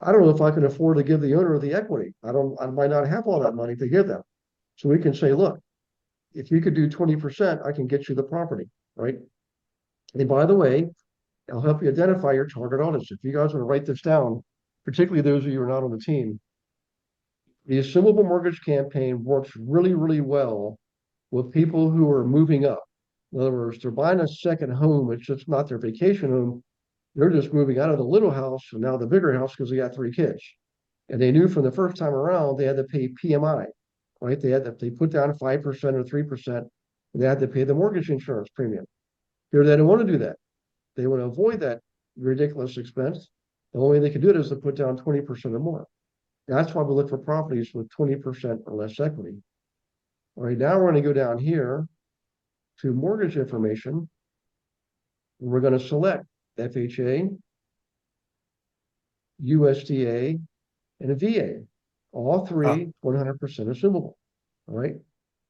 I don't know if I can afford to give the owner the equity. I might not have all that money to give them. So we can say, look, if you could do 20%, I can get you the property, right? And by the way, I'll help you identify your target audience. If you guys want to write this down, particularly those of you who are not on the team, the assumable mortgage campaign works really, really well with people who are moving up. In other words, they're buying a second home. It's just not their vacation home. They're just moving out of the little house and now the bigger house because they got 3 kids. And they knew from the first time around they had to pay PMI, right? They put down 5% or 3%, and they had to pay the mortgage insurance premium. Here they don't want to do that. They want to avoid that ridiculous expense. The only way they can do it is to put down 20% or more. That's why we look for properties with 20% or less equity. All right, now we're going to go down here to mortgage information. We're going to select FHA, USDA, and a VA. All three 100% assumable. All right.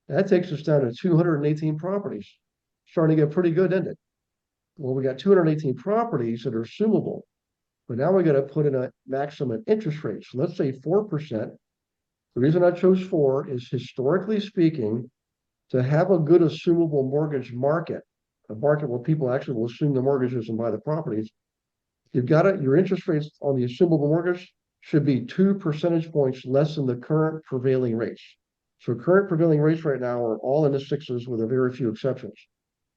That takes us down to 218 properties. Starting to get pretty good, isn't it? Well, we got 218 properties that are assumable, but now we got to put in a maximum interest rate. So let's say 4%. The reason I chose 4 is historically speaking, to have a good assumable mortgage market, a market where people actually will assume the mortgages and buy the properties, you've got it, your interest rates on the assumable mortgage should be 2 percentage points less than the current prevailing rates. So current prevailing rates right now are all in the 6s with a very few exceptions.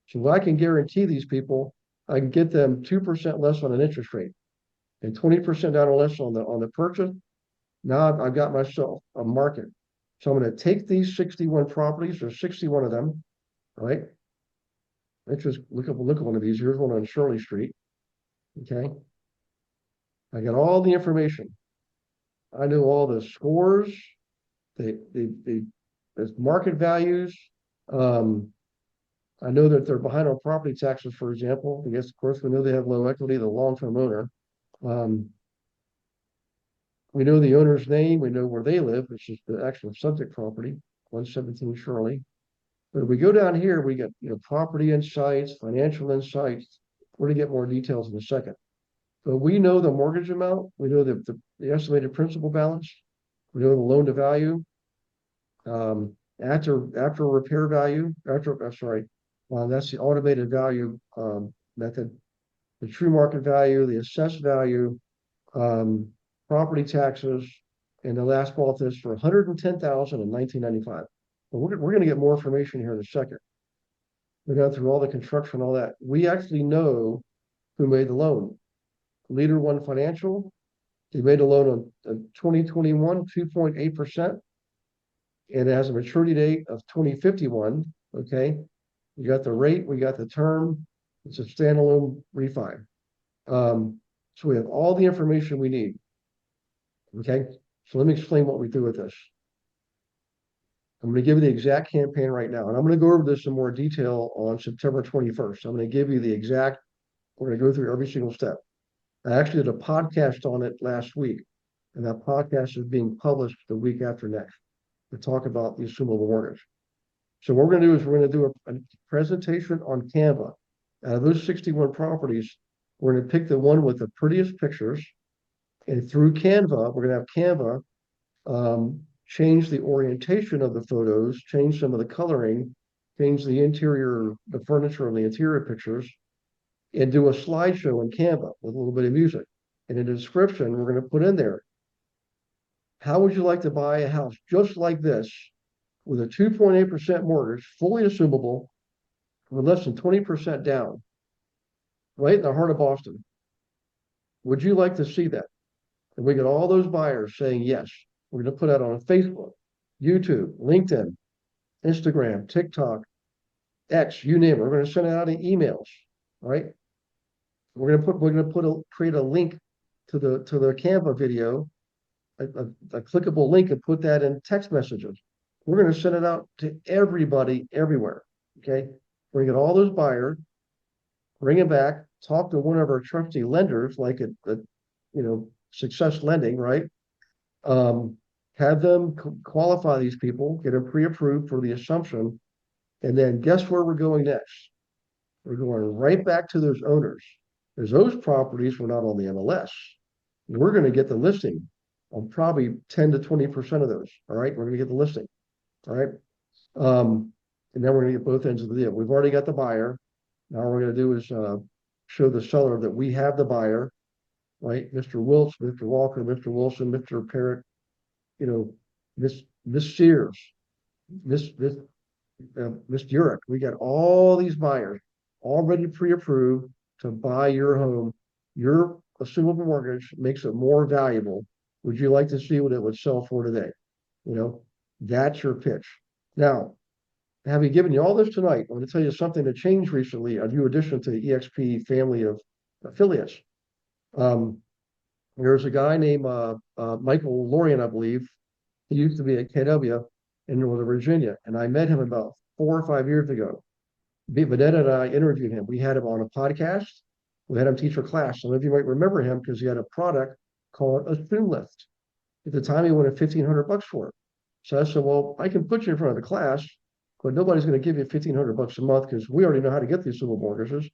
So I can guarantee these people, I can get them 2% less on an interest rate and 20% down or less on the purchase. Now I've got myself a market. So I'm going to take these 61 properties, there's 61 of them, right? Let's just look at one of these. Here's one on Shirley Street. Okay. I got all the information. I know all the scores, the market values. I know that they're behind on property taxes, for example. I guess, of course, we know they have low equity, the long-term owner. We know the owner's name. We know where they live, which is the actual subject property, 117 Shirley. But if we go down here, we get property insights, financial insights. We're going to get more details in a second. But we know the mortgage amount. We know the estimated principal balance. We know the loan to value. After repair value, that's the automated value method. The true market value, the assessed value, property taxes, and the last ball this for $110,000 in 1995. But we're going to get more information here in a second. We got through all the construction, all that. We actually know who made the loan. Leader One Financial, they made a loan on 2021, 2.8%. And it has a maturity date of 2051. Okay. We got the rate, we got the term. It's a standalone refi. So we have all the information we need. Okay. So let me explain what we do with this. I'm going to give you the exact campaign right now. And I'm going to go over this in more detail on September 21st. I'm going to give you the exact, we're going to go through every single step. I actually did a podcast on it last week, and that podcast is being published the week after next to talk about the assumable mortgage. So what we're going to do is we're going to do a presentation on Canva. Out of those 61 properties, we're going to pick the one with the prettiest pictures, and through Canva, we're going to have Canva change the orientation of the photos, change some of the coloring, change the interior, the furniture of the interior pictures, and do a slideshow in Canva with a little bit of music. And in the description, we're going to put in there, how would you like to buy a house just like this with a 2.8% mortgage, fully assumable, with less than 20% down, right in the heart of Boston? Would you like to see that? And we get all those buyers saying yes. We're going to put that on Facebook, YouTube, LinkedIn, Instagram, TikTok, X, you name it. We're going to send it out in emails, right? We're going to create a link to the Canva video, a clickable link, and put that in text messages. We're going to send it out to everybody everywhere. Okay. We're going to get all those buyers, bring them back, talk to one of our trusty lenders, like Success Lending, right? Have them qualify these people, get them pre-approved for the assumption, and then guess where we're going next? We're going right back to those owners, because those properties were not on the MLS. We're going to get the listing on probably 10 to 20% of those. All right, we're going to get the listing. All right, and then we're going to get both ends of the deal. We've already got the buyer. Now what we're going to do is show the seller that we have the buyer, right? Mr. Wiltz, Mr. Walker, Mr. Wilson, Mr. Parrott, Miss Sears, Miss Urich. We got all these buyers already pre-approved to buy your home. Your assumable mortgage makes it more valuable. Would you like to see what it would sell for today? That's your pitch. Now, having given you all this tonight, I'm going to tell you something that changed recently, a new addition to the EXP family of affiliates. There's a guy named Michael Lorian, I believe. He used to be at KW in Northern Virginia, and I met him about 4 or 5 years ago. Vanetta and I interviewed him. We had him on a podcast. We had him teach a class. Some of you might remember him because he had a product called a Assume Lift. At the time, he wanted $1,500 for it. So I said, well, I can put you in front of the class, but nobody's going to give you $1,500 a month because we already know how to get these civil mortgages.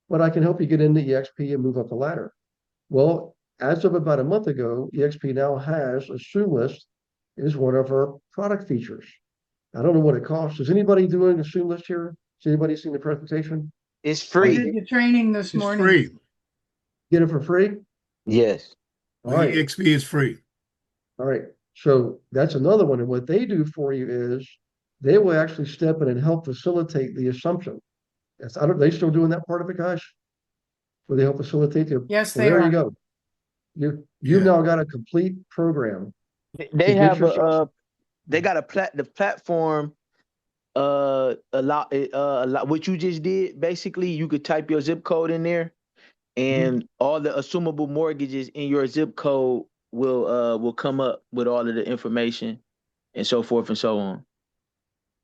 But I can help you get into EXP and move up the ladder. Well, as of about a month ago, EXP now has Assume List is one of our product features. I don't know what it costs. Is anybody doing Assume List here? Has anybody seen the presentation? It's I free. did the training this It's morning. free. Get it for free? Yes. All right. EXP is free. All right. So that's another one. And what they do for you is they will actually step in and help facilitate the assumption. Yes, they still doing that part of it, guys? Where they help facilitate the. Yes, Well, they there are. you go. You've Yeah. now got a complete program. They to have get yourself- a they got the platform a lot what you just did. Basically, you could type your zip code in there, and all the assumable mortgages in your zip code will come up with all of the information and so forth and so on.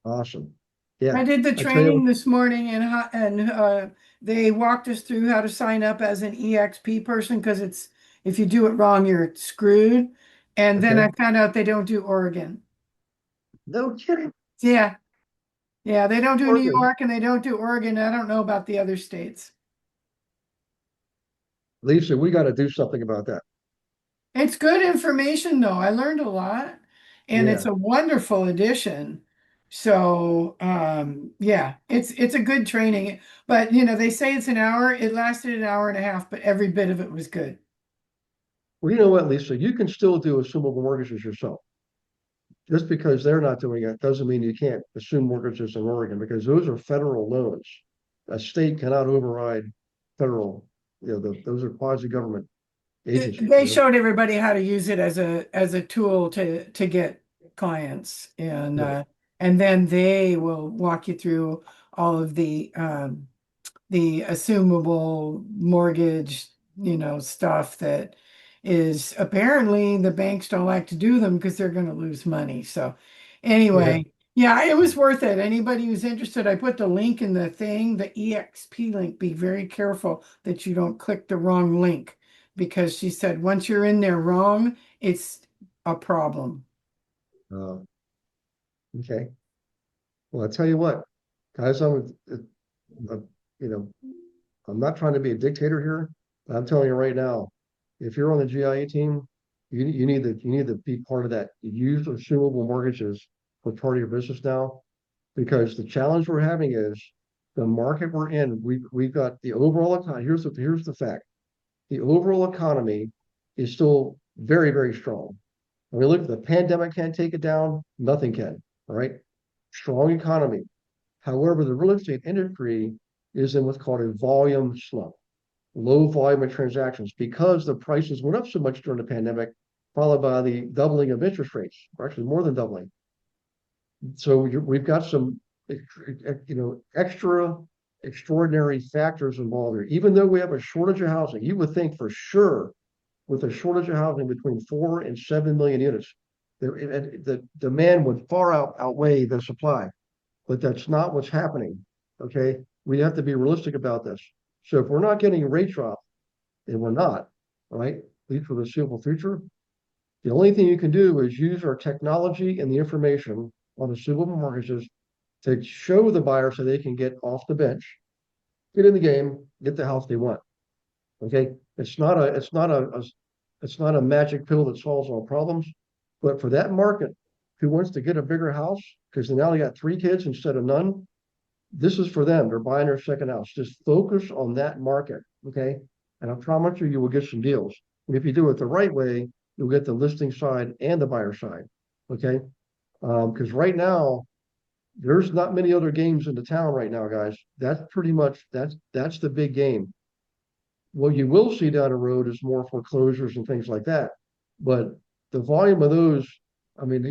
Awesome. Yeah. I did the I tell you training this morning and they walked us through how to sign up as an EXP person because it's if you do it wrong, you're screwed. And then Okay. I found out they don't do Oregon. No kidding. Yeah. Yeah, they don't do New Oregon. York and they don't do Oregon. I don't know about the other states. Lisa, we got to do something about that. It's good information though. I learned a lot and it's Yeah. a wonderful addition. So yeah, it's a good training. But you know, they say it's an hour. It lasted an hour and a half, but every bit of it was good. Well, you know what, Lisa? You can still do assumable mortgages yourself. Just because they're not doing it doesn't mean you can't assume mortgages in Oregon because those are federal loans. A state cannot override federal, those are quasi-government agencies. They showed everybody how to use it as a tool to get clients and Right. and then they will walk you through all of the assumable mortgage, stuff that is apparently the banks don't like to do them because they're going to lose money. So anyway, yeah, it was worth it. Anybody who's interested, I put the link in the thing, the EXP link. Be very careful that you don't click the wrong link because she said once you're in there wrong, it's a problem. Okay. Well, I tell you what, guys, I'm not trying to be a dictator here, but I'm telling you right now, if you're on the GIA team, you need to be part of that. Use assumable mortgages for part of your business now, because the challenge we're having is the market we're in. We've got the overall economy. Here's the fact: the overall economy is still very, very strong. I mean, look, the pandemic can't take it down. Nothing can. All right, strong economy. However, the real estate industry is in what's called a volume slump, low volume of transactions because the prices went up so much during the pandemic, followed by the doubling of interest rates, or actually more than doubling. So we've got some, extra extraordinary factors involved here. Even though we have a shortage of housing, you would think for sure with a shortage of housing between 4 and 7 million units, the demand would far outweigh the supply. But that's not what's happening. Okay, we have to be realistic about this. So if we're not getting rate drop, and we're not, right, at least for the foreseeable future, the only thing you can do is use our technology and the information on the suitable mortgages to show the buyer so they can get off the bench, get in the game, get the house they want. Okay, it's not a magic pill that solves all problems, but for that market who wants to get a bigger house because now they got 3 kids instead of none, this is for them. They're buying their second house. Just focus on that market, okay? And I promise you will get some deals. And if you do it the right way, you'll get the listing side and the buyer side, okay? Because right now, there's not many other games in the town right now, guys. That's pretty much that's the big game. What you will see down the road is more foreclosures and things like that. But the volume of those, I mean,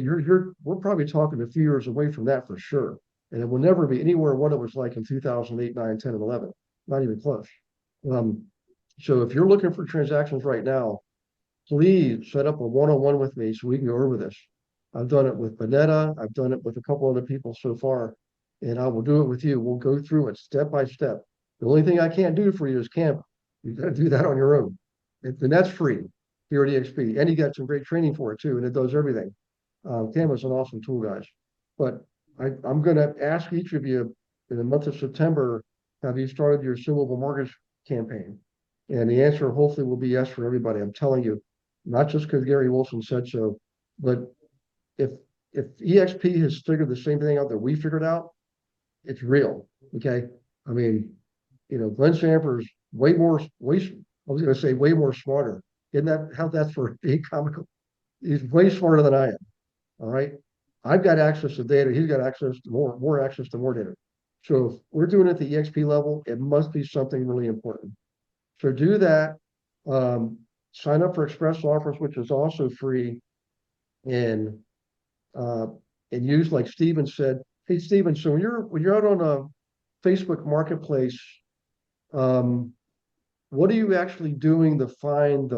we're probably talking a few years away from that for sure. And it will never be anywhere what it was like in 2008, 9, 10, and 11. Not even close. So if you're looking for transactions right now, please set up a one-on-one with me so we can go over this. I've done it with Bonetta. I've done it with a couple other people so far. and I will do it with you. We'll go through it step by step. The only thing I can't do for you is Canva. You got to do that on your own. And that's free here at EXP. And you got some great training for it too, and it does everything. Canva is an awesome tool, guys. But I'm going to ask each of you in the month of September, have you started your assumable mortgage campaign? And the answer hopefully will be yes for everybody. I'm telling you, not just because Gary Wilson said so, but if if EXP has figured the same thing out that we figured out, it's real. Okay. I mean, Glenn Sanford's I was going to say way more smarter. Isn't that how that's for being comical? He's way smarter than I am. All right. I've got access to data. He's got access to more access to more data. So if we're doing it at the EXP level, it must be something really important. So do that. Um, Sign up for Express Offers, which is also free, and uh, and use like Steven said. Hey, Steven, so when you're out on a Facebook Marketplace, um, what are you actually doing to find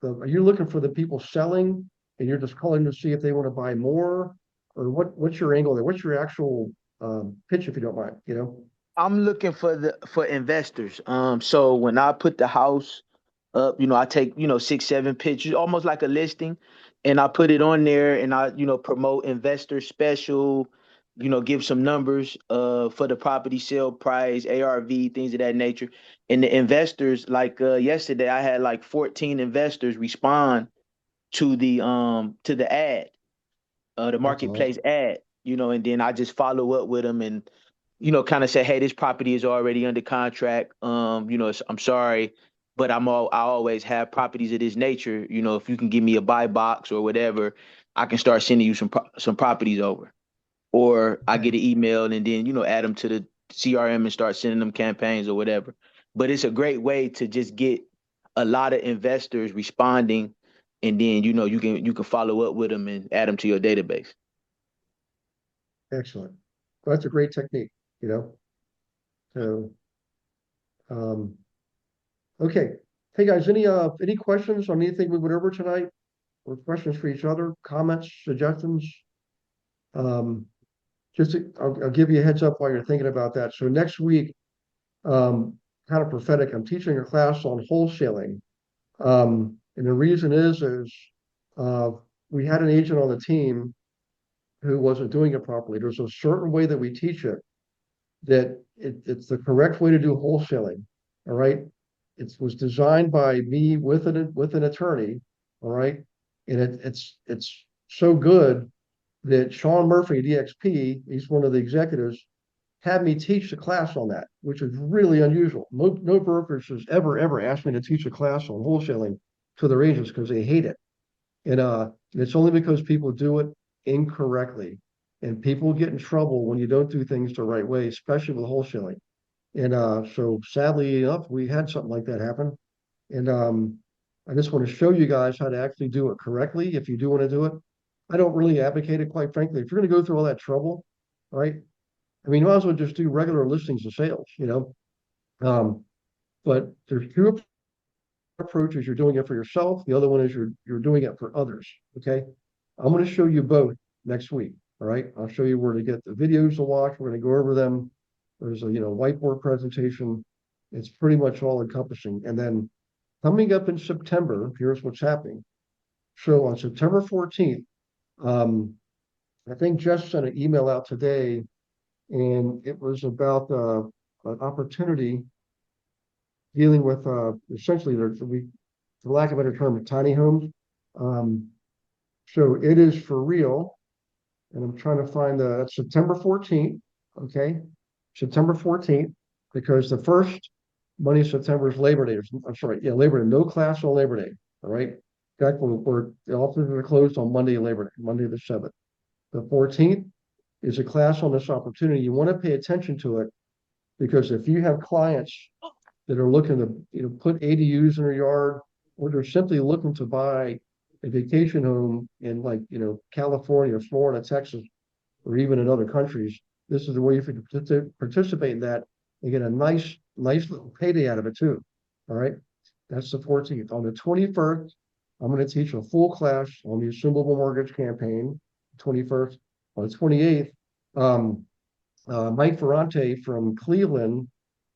are you looking for the people selling and you're just calling to see if they want to buy more? Or what's your angle there? What's your actual pitch, if you don't mind, I'm looking for investors. So when I put the house up, I take, 6, 7 pictures, almost like a listing, and I put it on there and I, promote investor special, give some numbers for the property sale price, ARV, things of that nature. And the investors, like yesterday, I had like 14 investors respond to the ad, the That's marketplace awesome. ad, and then I just follow up with them and kind of say, hey, this property is already under contract. I'm sorry, but I always have properties of this nature. If you can give me a buy box or whatever, I can start sending you some properties over. Or I Okay. get an email and then add them to the CRM and start sending them campaigns or whatever. But it's a great way to just get a lot of investors responding, and then you can follow up with them and add them to your database. Excellent. Well, that's a great technique, you know. So um okay. Hey guys, any questions on anything we went over tonight? Or questions for each other, comments, suggestions? Um, I'll give you a heads up while you're thinking about that. So next week, kind of prophetic, I'm teaching a class on wholesaling. And the reason is uh, we had an agent on the team who wasn't doing it properly. There's a certain way that we teach it that it's the correct way to do wholesaling. All right. It was designed by me with an attorney. All right. And it's so good that Sean Murphy at EXP, he's one of the executives, had me teach the class on that, which is really unusual. No brokers has ever asked me to teach a class on wholesaling to their agents because they hate it. And it's only because people do it incorrectly. And people get in trouble when you don't do things the right way, especially with wholesaling. And so sadly enough, we had something like that happen. And I just want to show you guys how to actually do it correctly if you do want to do it. I don't really advocate it, quite frankly. If you're going to go through all that trouble, right? I mean, you might as well just do regular listings of sales. But there's two approaches. You're doing it for yourself. The other one is you're doing it for others. Okay. I'm going to show you both next week. All right. I'll show you where to get the videos to watch. We're going to go over them. There's a whiteboard presentation. It's pretty much all encompassing. And then coming up in September, here's what's happening. So on September 14th, um, I think Jess sent an email out today, and it was about an opportunity dealing with essentially, for lack of a better term, tiny homes. Um, so it is for real, and I'm trying to find that's September 14th. Okay, September 14th, because the first Monday of September is Labor Day. I'm sorry, yeah, Labor Day. No class on Labor Day. All right. In fact, the offices are closed on Monday, Labor Day, Monday the 7th. The 14th is a class on this opportunity. You want to pay attention to it because if you have clients that are looking to put ADUs in their yard, or they're simply looking to buy a vacation home in like California, Florida, Texas, or even in other countries, this is the way you can participate in that and get a nice little payday out of it too. All right, that's the 14th. On the 21st, I'm going to teach a full class on the assumable mortgage campaign. 21st. On the 28th, Mike Ferrante from Cleveland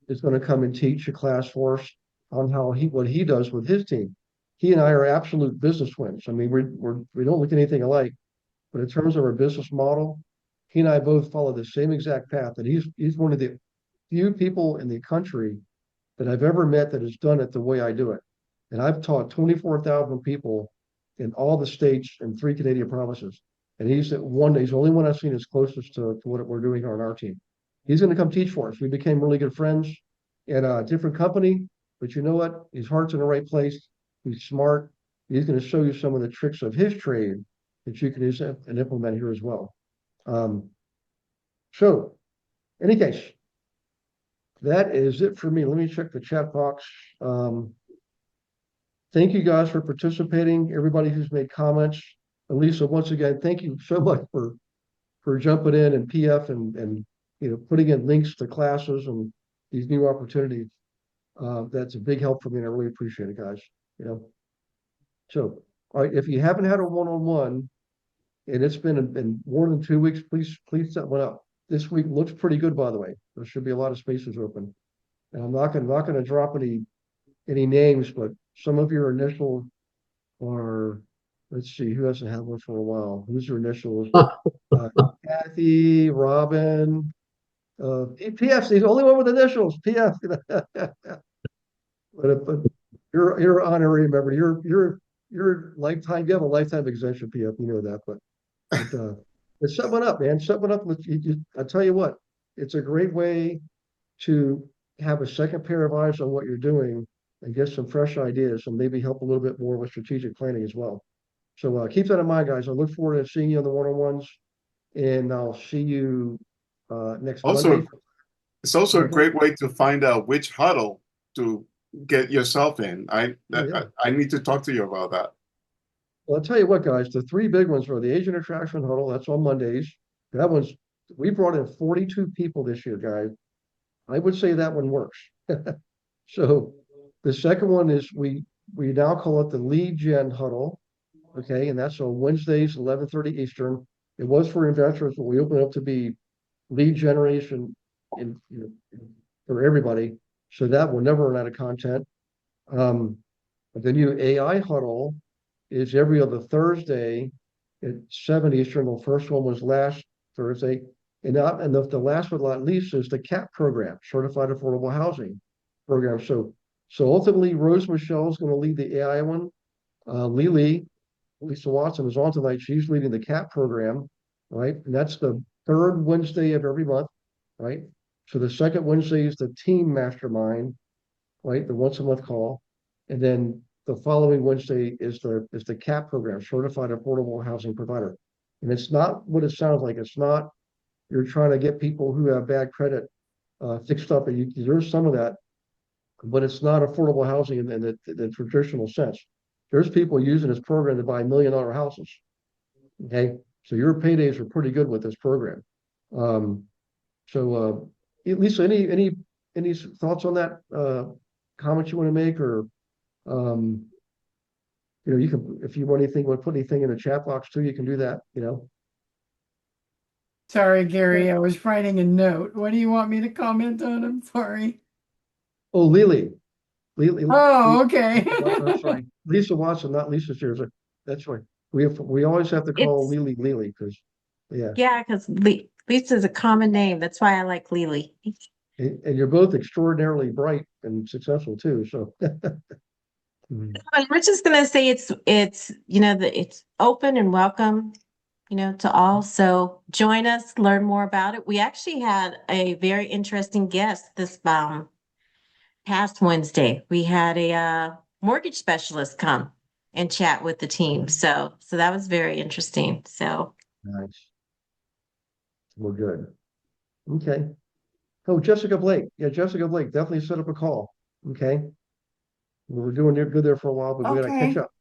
is going to come and teach a class for us on what he does with his team. He and I are absolute business twins. I mean, we don't look anything alike, but in terms of our business model, he and I both follow the same exact path. And he's one of the few people in the country that I've ever met that has done it the way I do it. And I've taught 24,000 people in all the states and 3 Canadian provinces. And he's the only one I've seen as closest to what we're doing here on our team. He's going to come teach for us. We became really good friends at a different company, but you know what? His heart's in the right place. He's smart. He's going to show you some of the tricks of his trade that you can use and implement here as well. So, in any case, that is it for me. Let me check the chat box. Thank you guys for participating. Everybody who's made comments. Elisa, once again, thank you so much for jumping in and PF and putting in links to classes and these new opportunities. That's a big help for me, and I really appreciate it, guys. So, all right, if you haven't had a one-on-one and it's been more than 2 weeks, please set one up. This week looks pretty good, by the way. There should be a lot of spaces open. And I'm not gonna drop any names, but some of your initials are, let's see, who hasn't had one for a while? Who's your initials? Kathy, Robin, PF's the only one with initials, PF. but you're an honorary member. You're lifetime. You have a lifetime exemption, PF. You know that, but set one up, man. Set one up with you. I tell you what, it's a great way to have a second pair of eyes on what you're doing and get some fresh ideas and maybe help a little bit more with strategic planning as well. So keep that in mind, guys. I look forward to seeing you on the one-on-ones, and I'll see you next Monday. It's also a great way to find out which huddle to get yourself in. I need to talk to you about that. Well, I'll tell you what, guys, the 3 big ones are the Asian Attraction Huddle. That's on Mondays. We brought in 42 people this year, guys. I would say that one works. So the second one is we now call it the Lead Gen Huddle. Okay, and that's on Wednesdays, 11:30 Eastern. It was for investors, but we opened up to be lead generation for everybody. So that will never run out of content. The new AI huddle is every other Thursday at 7 Eastern. The first one was last Thursday. And the last but not least is the CAP program, Certified Affordable Housing Program. So ultimately, Rose Michelle is going to lead the AI one. Lisa Watson is on tonight. She's leading the CAP program, right? And that's the 3rd Wednesday of every month, right? So the 2nd Wednesday is the team mastermind, right? The once a month call. And then the following Wednesday is the CAP program, Certified Affordable Housing Provider. And it's not what it sounds like. It's not you're trying to get people who have bad credit fixed up. And there's some of that, but it's not affordable housing in the traditional sense. There's people using this program to buy $1 million houses. Okay, so your paydays are pretty good with this program. Lisa, any thoughts on that? Comments you want to make, or you can, if you want to put anything in the chat box too, you can do that. Sorry, Gary, I was writing a note. What do you want me to comment on? I'm sorry. Oh, Lily. Oh, okay. That's right. Lisa Watson, not Lisa Sears. That's right. We always have to call Lily because, yeah. Yeah, because Lisa's a common name. That's why I like Lily. And you're both extraordinarily bright and successful too. So. And we're just gonna say it's it's open and welcome, to all. So join us, learn more about it. We actually had a very interesting guest this past Wednesday. We had a mortgage specialist come and chat with the team. So that was very interesting. So nice. We're good. Okay. Oh, Jessica Blake. Yeah, Jessica Blake definitely set up a call. Okay. We were doing good there for a while, but we got to catch up.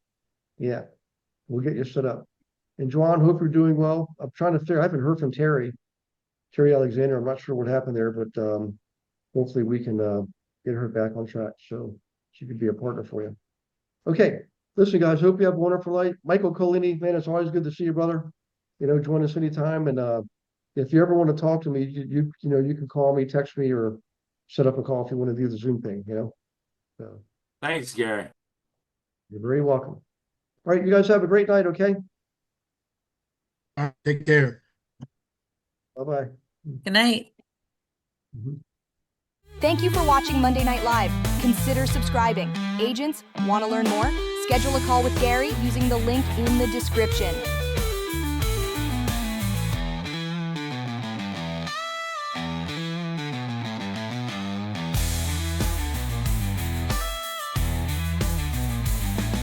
Yeah, we'll get you set up. And Juan, hope you're doing well. I'm trying to figure. I haven't heard from Terry Alexander. I'm not sure what happened there, but hopefully we can get her back on track so she could be a partner for you. Okay, listen, guys. Hope you have a wonderful night. Michael Colini, man, it's always good to see you, brother. Join us anytime, and if you ever want to talk to me, you know, you can call me, text me, or set up a call if you want to do the Zoom thing, you know? So Thanks, Gary. you're very welcome. All right, you guys have a great night, okay? All right, take care. Bye-bye. Good night. Thank you for watching Monday Night Live. Consider subscribing. Agents, want to learn more? Schedule a call with Gary using the link in the description.